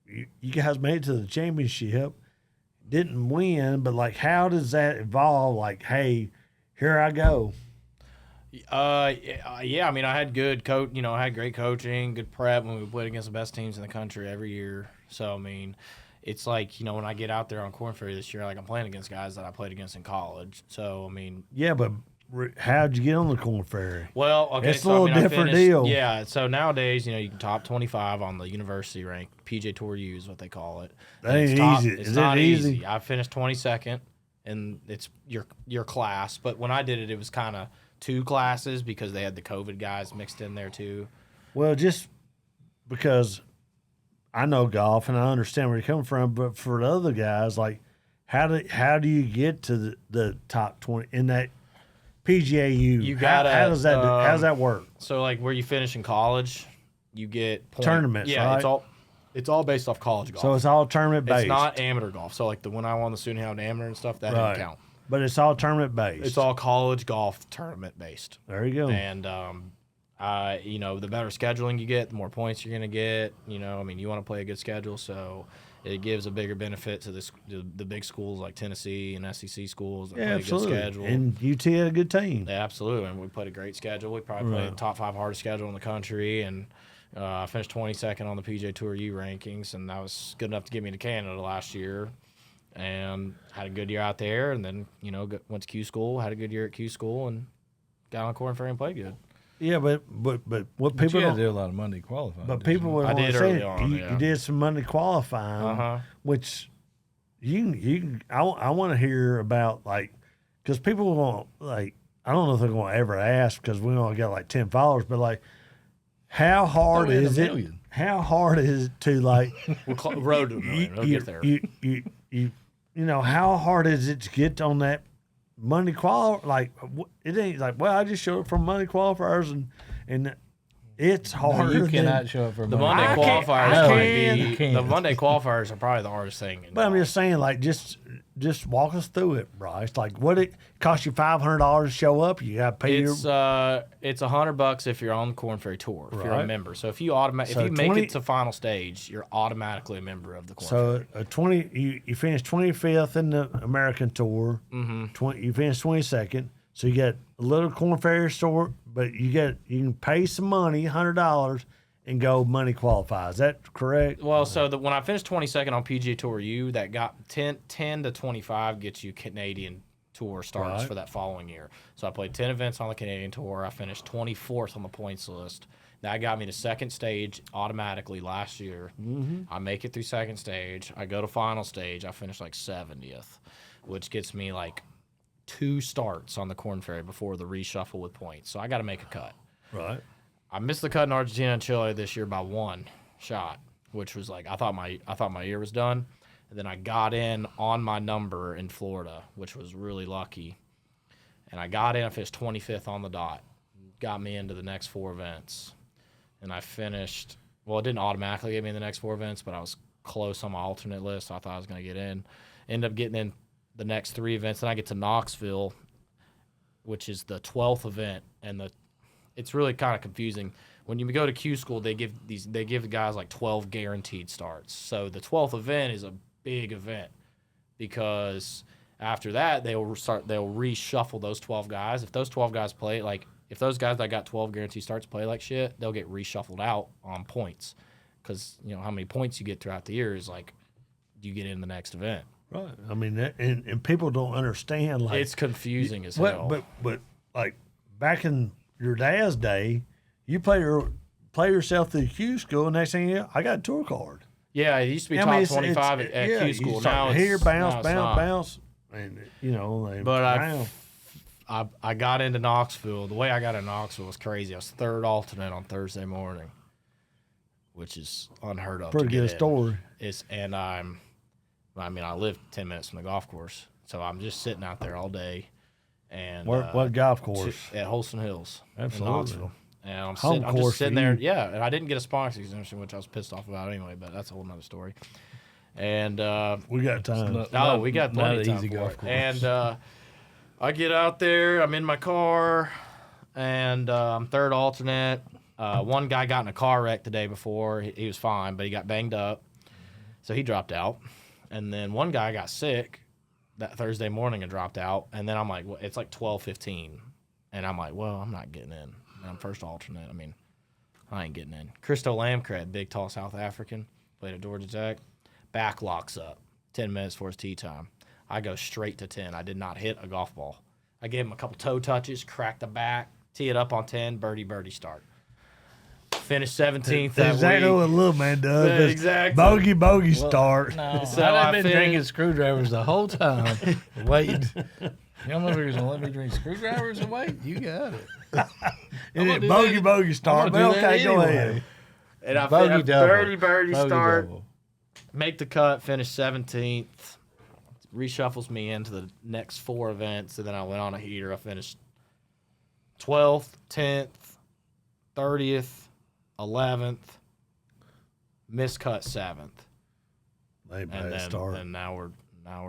you guys made it to the championship, didn't win, but like, how does that evolve? Like, hey, here I go. Yeah. I mean, I had good coach. I had great coaching, good prep when we played against the best teams in the country every year. So I mean, it's like, when I get out there on Korn Ferry this year, like I'm playing against guys that I played against in college. So, I mean. Yeah, but how'd you get on the Korn Ferry? Well, okay. It's a little different deal. Yeah. So nowadays, you can top 25 on the university rank. PJ Tour U is what they call it. That ain't easy. It's Is not it easy? easy. I finished 22nd, and it's your class. But when I did it, it was kind of 2 classes because they had the COVID guys mixed in there too. Well, just because I know golf and I understand where you're coming from, but for the other guys, like how do you get to the top 20 in that PGA U? You gotta. How does that work? So like where you finish in college, you get tournaments. Yeah, right? it's all based off college golf. So it's all tournament based. It's not amateur golf. So like when I won the Sunnehanna Amateur and stuff, that didn't count. But it's all tournament based. It's all college golf tournament based. There you go. And the better scheduling you get, the more points you're gonna get. You want to play a good schedule, so it gives a bigger benefit to the big schools like Tennessee and SEC schools that play absolutely. a good schedule. And UT had a good team. Yeah, absolutely. And we played a great schedule. We probably played the top 5 hardest schedule in the country, and I finished 22nd on the PJ Tour U rankings, and that was good enough to get me to Canada last year. And had a good year out there, and then went to Q school, had a good year at Q school, and got on Korn Ferry and played good. Yeah, but what But people you had don't to do a lot of money qualifying. But people would I want did to say early on, you did some money qualifying, which I want to hear about, like, because people want, like, I don't know if they're going to ever ask because we only got like 10 followers, but like, how hard is it? How hard is it to like road to a million? We'll get there. How hard is it to get on that money like it ain't like, well, I just showed up from money qualifiers and it's hard. You cannot show up for the money. Monday I qualifiers. can. The Monday qualifiers are probably the hardest thing. But I'm just saying, like, just walk us through it, Bryce. Like, what it cost you $500 to show up? You got to pay it's $100 if you're on the Korn Ferry Tour, if you're a member. So if you make it to final stage, you're automatically a member of the Korn Ferry. You finished 25th in the American Tour. Mm-hmm. You finished 22nd. So you got a little Korn Ferry store, but you can pay some money, $100, and go money qualify. Is that correct? Well, so when I finished 22nd on PGA Tour U, that got 10 to 25 gets you Canadian Tour starts for that following year. So I played 10 events on the Canadian Tour. I finished 24th on the points list. That got me to second stage automatically last year. Mm-hmm. I make it through second stage. I go to final stage. I finish like 70th, which gets me like 2 starts on the Korn Ferry before the reshuffle with points. So I got to make a cut. Right. I missed the cut in Argentina and Chile this year by 1 shot, which was like I thought my year was done. And then I got in on my number in Florida, which was really lucky. And I got in. I finished 25th on the dot. Got me into the next 4 events. And I finished. Well, it didn't automatically get me in the next 4 events, but I was close on my alternate list. So I thought I was going to get in. Ended up getting in the next 3 events, and I get to Knoxville, which is the 12th event, and it's really kind of confusing. When you go to Q school, they give guys like 12 guaranteed starts. So the 12th event is a big event because after that they'll reshuffle those 12 guys. If those 12 guys play if those guys that got 12 guaranteed starts play like shit, they'll get reshuffled out on points because how many points you get throughout the year is like you get in the next event. Right. I mean, and people don't understand. Like, it's confusing as hell. But like back in your dad's day, you play yourself through Q school. Next thing you know, I got a tour card. Yeah, it used to be top 25 at Q school. Now it's here, bounce, and But I got into Knoxville. The way I got into Knoxville was crazy. I was 3rd alternate on Thursday morning, which is unheard of. Pretty good story. I live 10 minutes from the golf course, so I'm just sitting out there all day. And what golf course? At Holston Hills. Absolutely. In Knoxville. And I'm Home just sitting there. you. Yeah, and I didn't get a sponsor exemption, which I was pissed off about anyway, but that's a whole nother story. And we got time. we got plenty of time easy for golf it. course. And I get out there. I'm in my car, and I'm 3rd alternate. One guy got in a car wreck the day before. He was fine, but he got banged up, so he dropped out. And then one guy got sick that Thursday morning and dropped out. And then I'm like, well, it's like 12:15, and I'm like, well, I'm not getting in. And I'm 1st alternate. I mean, I ain't getting in. Christo Lamcred, big, tall South African, played at Georgia Tech. Back locks up. 10 minutes before it's tee time. I go straight to 10. I did not hit a golf ball. I gave him a couple toe touches, cracked the back, tee it up on 10, birdie start. Finished 17th that exactly week. what little man does. Yeah, Just exactly. Bogey start. No, So I've I been finished- drinking screwdrivers the whole time. Waiting. Y'all motherfuckers gonna let me drink screwdrivers and wait? You got it. And it do bogey that. start. I'm But gonna do that okay, go anyway. ahead. And I Bogey finished double. birdie Bogey start. double. Make the cut, finish 17th. Reshuffles me into the next 4 events, and then I went on a heater. I finished 12th, 10th, 30th, 11th, miscut 7th, They ain't and bad then start. and now we're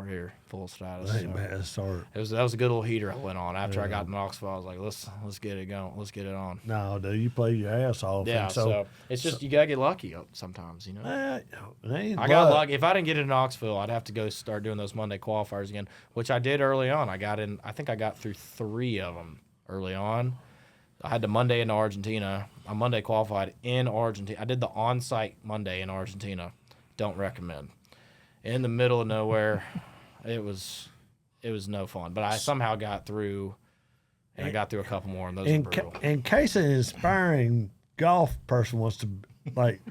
here, full status. They ain't So bad start. that was a good little heater I went on. After I got to Knoxville, I was like, let's get it going, let's get it on. No, dude, you play your ass off. Yeah, and so it's just you gotta get lucky sometimes, you know. it ain't I got luck. lucky. If I didn't get in Knoxville, I'd have to go start doing those Monday qualifiers again, which I did early on. I think I got through 3 of them early on. I had the Monday in Argentina. I Monday qualified in Argentina. I did the on-site Monday in Argentina. Don't recommend. In the middle of nowhere, it was no fun. But I somehow got through, and I got through a couple more, and those were brutal. In case an inspiring golf person wants to, like,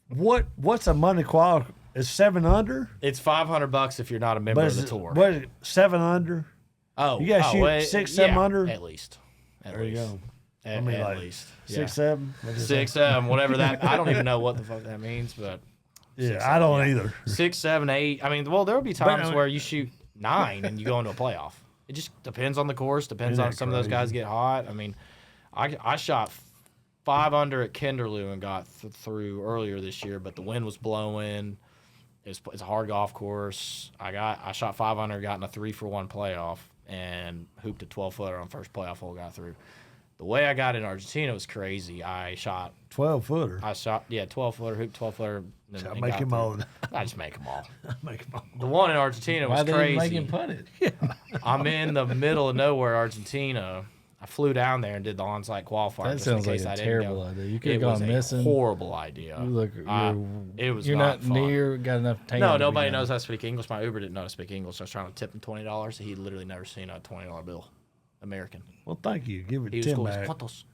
what's a Monday qual? Is 7 under? It's $500 if you're not a member But of the is it, tour. what is it, 7 under? Oh, You gotta shoot wait, 6, 7 yeah, under? at least. At There you least. go. At, I mean, at like, least. 6, 7? What'd you say? 6, 7, whatever that. I don't even know what the fuck that means, but Yeah, 6, I don't 7, yeah. either. 6, 7, 8. I mean, well, there will be times But, where you shoot 9 and you go into a playoff. It just depends on the course. Depends Isn't on that some of those guys crazy? get hot. I mean, I shot 5 under at Kinderloo and got through earlier this year, but the wind was blowing. It's a hard golf course. I shot 5 under, got in a 3-for-1 playoff, and hooped a 12-footer on first playoff hole. Got through. The way I got in Argentina was crazy. I shot 12-footer. 12-footer, hooped 12-footer. So I make him all. I just make them all. Make him all. The one in Argentina Why was they didn't make crazy. him put it? I'm in the middle of nowhere, Argentina. I flew down there and did the on-site qualifier. That just sounds in like case a I didn't terrible go. idea. You could have It was gone a missing. horrible idea. You look, It was you're not not fun. near, got enough tan. No, to be nobody done. knows how to speak English. My Uber didn't know how to speak English. I was trying to tip him $20. He'd literally never seen a $20 bill, American. Well, thank you. Give it He was 10 cool. back. ¿Cuántos?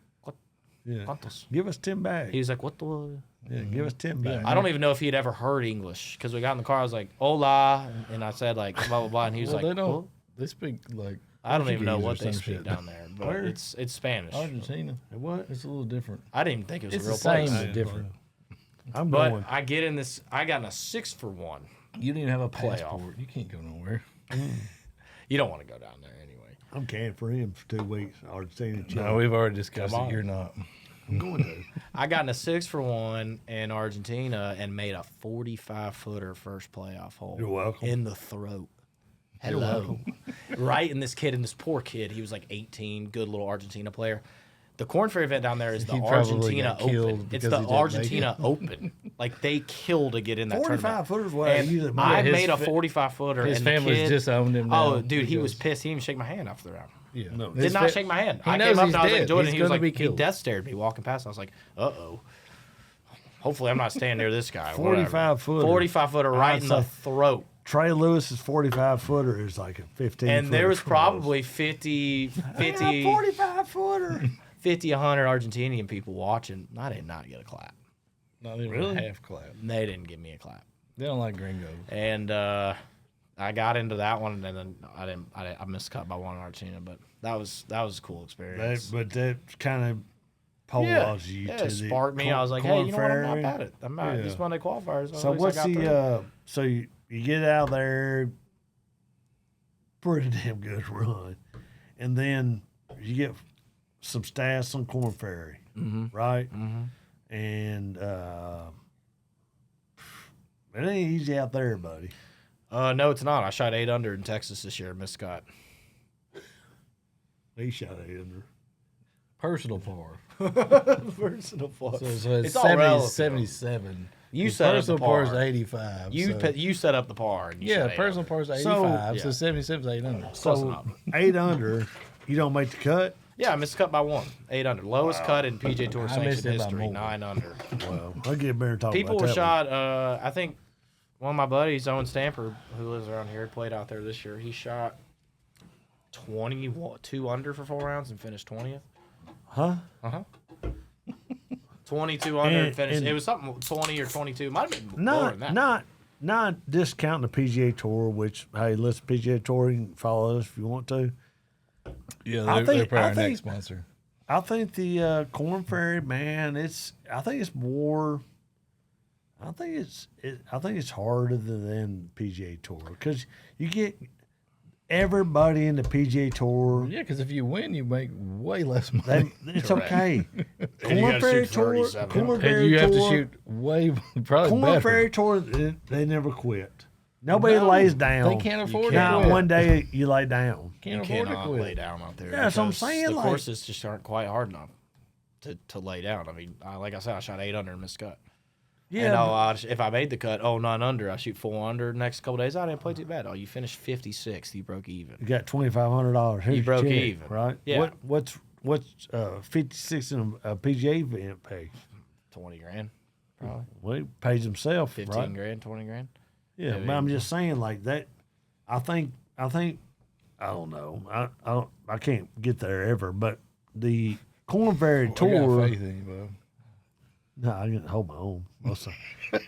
Yeah. ¿Cuántos? Give us 10 back. He was like, what the? Yeah, give us 10 back. I don't even know if he had ever heard English because we got in the car. I was like, hola. And I said, like, blah, blah, blah. And he was Well, like, they don't. "What?" They speak like. I don't even know Portuguese or what they some speak shit. down there, but Where? it's Spanish. Argentina. What? It's a little different. I didn't even think it was It's a real the same, place. but different. I'm But going. I get in this. I got in a 6-for-1. You didn't have a Playoff. passport. You can't go nowhere. You don't want to go down there anyway. I'm camping for him for 2 weeks. Argentina. Chile. No, we've already discussed Come it. on. You're not. I'm going to. I got in a 6-for-1 in Argentina and made a 45-footer first playoff hole. You're welcome. In the throat. Hello. Right, and this poor kid, he was like 18, good little Argentina player. The Korn Ferry event down there is the He probably Argentina got killed Open. It's because the he didn't make Argentina Open. Like, they kill to get in that 45 tournament. footers, what I And usually I His made a fa- 45-footer. His and the family's kid, disowned him. Oh, now dude, he was because- pissed. He didn't even shake my hand after the round. Yeah. No. Did not shake my hand. He I knows came up he's and I was like, dead. Jordan, He's he was gonna like, be he killed. death stared me walking past. I was like, uh-oh. Hopefully I'm not standing near this guy. 45-footer. 45-footer right in the I'd say- throat. Trey Lewis's 45-footer is like a 15. And there was footer. probably 50, 45-footer. 50, 100 Argentinian people watching. I did not get a clap. Not even Really? a half clap. They didn't give me a clap. They don't like gringos. And I got into that one, and then I missed cut by one in Argentina, but that was a cool experience. But that kind of polarized you yeah, to it the sparked me. I was like, hey, Korn you know what? I'm not Ferry. bad at it. I'm not Yeah. these Monday qualifiers. So what's so you get out there, pretty damn good run, and then you get some stats on Korn Ferry, right? Mm-hmm. And it ain't easy out there, buddy. No, it's not. I shot 8 under in Texas this year. Missed cut. He shot 8 under. Personal par. Personal par. So it's It's all 70, relative. 77. You His set up the personal par is par. 85. You so. you set up the par. And you Yeah, shot 8 personal under. par is So- 85. So, yeah. 77 is 800. Close So enough. 8 under, you don't make the cut. Yeah, I missed cut by 1. 8 under. Lowest cut in PJ Tour I missed sanctioned it by history. more. 9 under. Well, I'll get better talk People about were that shot. I think one of my buddies, Owen Stamper, who lives around here, played out there this year. He shot 22 under for 4 rounds and finished 20th. Huh? 22 under and finished. and- It was something 20 or 22. Might have been more than that. Not discounting the PGA Tour, which, hey, listen, PGA Tour, you can follow us if you want to. Yeah, I they're think- probably I our think- next sponsor. I think the Korn Ferry, man, I think it's more. I think it's harder than PGA Tour because you get everybody in the PGA Tour. Yeah, because if you win, you make way less money. It's okay. And you Korn gotta Ferry shoot Tour, 37. Korn And Ferry you have to Tour, shoot way probably Korn better. Ferry Tour, they never quit. Nobody No, lays down. They can't afford to Not quit. one day you lay down. Can't You afford to cannot quit. lay down out there. Yeah, that's what I'm because saying, The like- courses just aren't quite hard enough to lay down. I mean, like I said, I shot 8 under and missed cut. Yeah, And if I made the cut, 9 under, I shoot 4 under. Next couple days, I didn't play too bad. Oh, you finished 56th. You broke even. you got $2,500. You broke even. right? Yeah. What's 56 in a PGA event pay? 20 grand, probably. Well, he pays himself, 15 right? grand, 20 grand. Yeah, but I'm just saying like that. I think I don't know. I can't get there ever. But the Korn Ferry I got Tour. faith in you, bro. No, I can hold my own.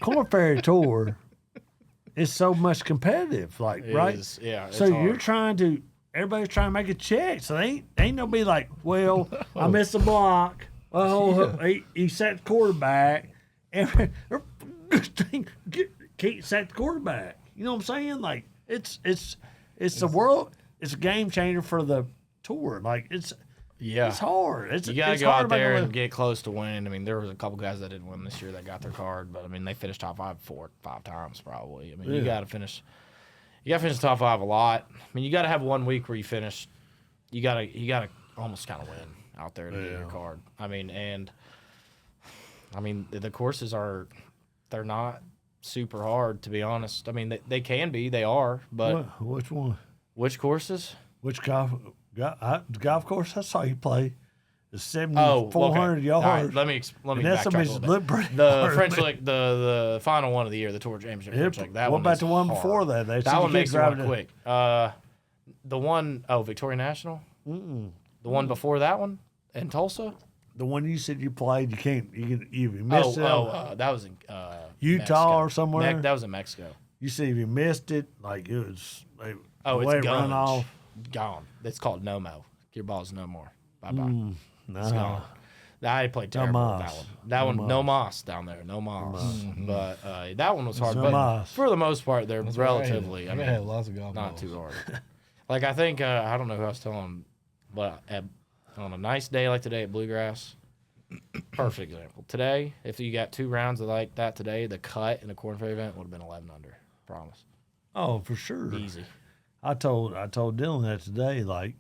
Korn Ferry Tour is so much competitive, like It right. is, yeah. It's So you're hard. everybody's trying to make a check. So they ain't nobody like, well, I missed the block. Oh, he set the quarterback. And can't set the quarterback. You know what I'm saying? Like it's the world. It's a game changer for the tour. Like it's hard. You gotta it's go hard out to make a there and living. get close to winning. I mean, there was a couple guys that didn't win this year that got their card, but I mean, they finished top 5 4 or 5 times probably. I mean, you Yeah. gotta finish. You gotta finish top 5 a lot. I mean, you gotta have one week where you finish. You gotta almost kind of win out there to get your card. I mean, the courses they're not super hard, to be honest. I mean, they can be, they are, but Which one? which courses? Which golf course I saw you play is Oh, 7,400 okay. yards. All right, let me And that's backtrack a somebody's little bit. look pretty The hard, French man. League, the final one of the year, the Tour Championship. French League, that what one about is the one hard. before that? They That one makes it driving one quick. The one, Victoria National. The one before that one in Tulsa. The one you said you played, you missed it. That was in Utah Mexico. or somewhere? That was in Mexico. You said if you missed it, like it was. The Oh, way it's it run gone. off. Gone. It's called no mo. Your ball's no more. Bye bye. No. It's gone. I played terrible with that mas. one. That one, no moss down there, no moss. But that one was hard. No But mas. for the most part, they're That's relatively. Right. I had lots of golf not balls. too hard. Like I think I don't know who I was telling, but on a nice day like today at Bluegrass, perfect example. Today, if you got 2 rounds of like that today, the cut in the Korn Ferry event would have been 11 under. Promise. Oh, for sure. Easy. I told Dylan that today. Like,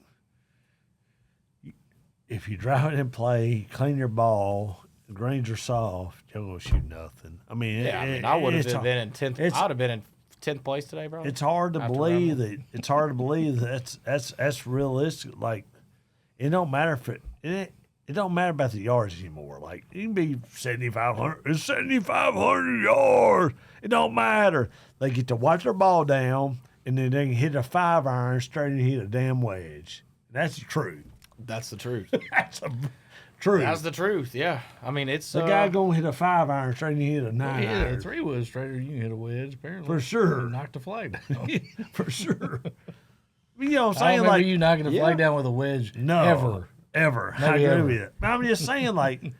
if you drive it and play, clean your ball, the greens are soft, you're gonna shoot nothing. I mean, I would it's have been in 10th. I would have been in 10th place today, bro. It's hard to After believe Rebel. that. It's hard to believe that's realistic. Like, it don't matter if it don't matter about the yards anymore. Like, you can be 7,500. It's 7,500 yards. It don't matter. They get to watch their ball down, and then they can hit a 5-iron straight and hit a damn wedge. That's the truth. That's the truth. That's the truth. That's the truth. Yeah. I mean, it's The guy gonna hit a 5-iron straight and hit a Yeah, 9-iron. a 3-wood straighter, you can hit a wedge, apparently. For sure. Knock the flag down. For sure. You know what I'm I saying? don't remember Like, you knocking the flag down with a wedge. no, ever. I Maybe agree ever. with you. But I'm just saying, like,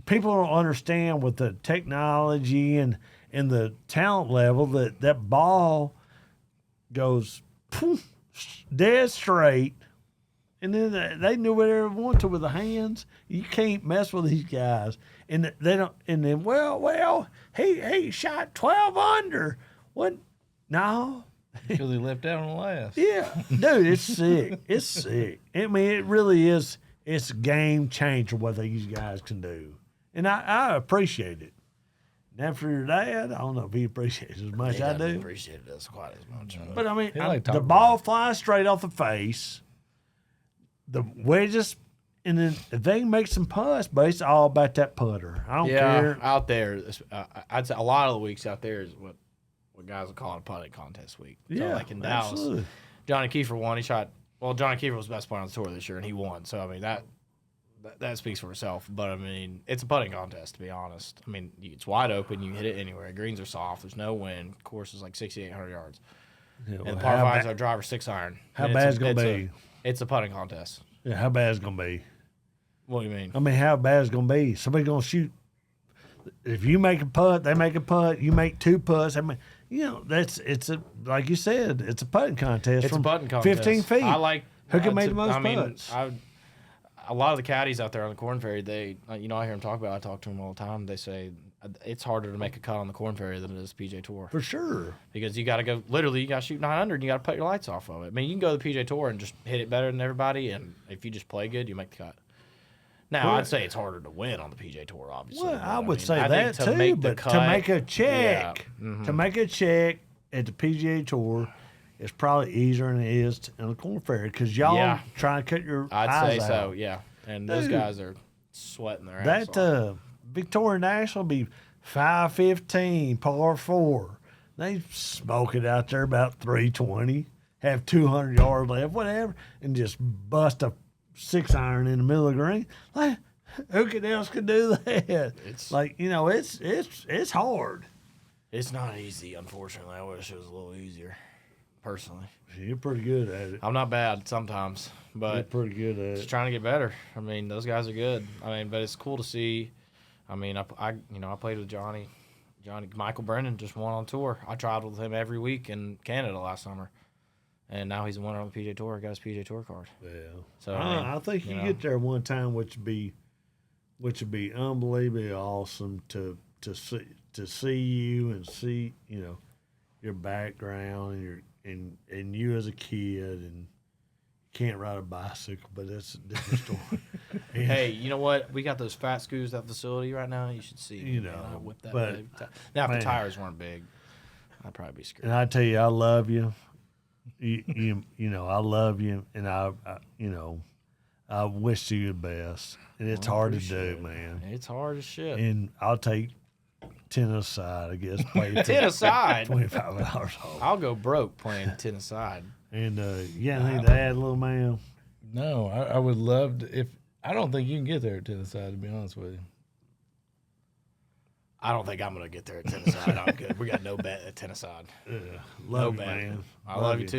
people don't understand with the technology and the talent level that ball goes poof, dead straight, and then they knew whatever they want to with the hands. You can't mess with these guys, and they don't. And then, well, he shot 12 under. What? No. Because he left out on the last. Yeah, dude, it's sick. It's sick. I mean, it really is. It's a game changer what these guys can do, and I appreciate it. And after your dad, I don't know if he appreciates it as much as I do. Appreciate it quite as much. But I mean, He like the talking ball about flies straight off the face. The wedges, and then if they can make some putts, but it's all about that putter. I don't care. out there, I'd say a lot of the weeks out there is what guys would call it a putting contest week. Yeah, so like in Dallas, absolutely. Johnny Kiefer won. He shot. Well, Johnny Kiefer was the best player on the tour this year, and he won. So I mean that speaks for itself. But I mean, it's a putting contest, to be honest. I mean, it's wide open. You can hit it anywhere. Greens are soft. There's no wind. Course is like 6,800 yards. Yeah, well, And the par fives are driver 6-iron. How And bad it's gonna be? It's a putting contest. Yeah, how bad it's gonna be? What do you mean? I mean, how bad it's gonna be? Somebody gonna shoot. If you make a putt, they make a putt. You make 2 putts. I mean, it's a like you said, it's a putting contest. It's a from putting contest. 15 feet. I like who can make the most I mean, putts. a lot of the caddies out there on the Korn Ferry, they, I hear them talk about it. I talk to them all the time. They say it's harder to make a cut on the Korn Ferry than it is PJ Tour. For sure. Because you got to go, literally, you got to shoot 900 and you got to put your lights off of it. I mean, you can go to the PJ Tour and just hit it better than everybody, and if you just play good, you make the cut. Now, Well, I'd say it's harder to win on the PJ Tour, obviously. Well, but I would mean, say I that think too, make the but to cut- make a yeah. check, Mhm. to make a check at the PGA Tour is probably easier than it is in the Korn Ferry because y'all Yeah. trying to cut your I'd eyes say so, out. yeah. And those Dude, guys are sweating their ass That off. Victoria National be 515 par 4. They smoke it out there about 320, have 200 yards left, whatever, and just bust a 6-iron in the middle of the green. Like, who else could do that? It's it's hard. It's not easy, unfortunately. I wish it was a little easier, personally. You're pretty good at it. I'm not bad sometimes, You're but pretty good at just it. trying to get better. I mean, those guys are good. I mean, but it's cool to see. I mean, I played with Johnny. Michael Brennan just won on tour. I traveled with him every week in Canada last summer, and now he's a winner on the PJ Tour. Got his PJ Tour card. Yeah. So I mean, I think you know. get there one time, which would be unbelievably awesome to see you and see your background and you as a kid, and you can't ride a bicycle, but that's a different story. And, Hey, you know what? We got those fat scooters at the facility right now. You should see. You man. know, I whip that but, big now, if man. the tires weren't big, I'd probably be screwed. and I tell you, I love you. You know, I love you, and I wish you the best. And it's Well, I hard to appreciate do, it. man. It's hard as shit. And I'll take 10 aside, I guess. Play 10 aside. $25 off. I'll go broke playing 10 aside. And yeah, I need to add, little man. No, I would love to. If I don't think you can get there at Tennessee, to be honest with you. I don't think I'm going to get there at 10 aside. I'm good. We got no bet at 10 aside. Yeah, No love you, bet. man. I love you too.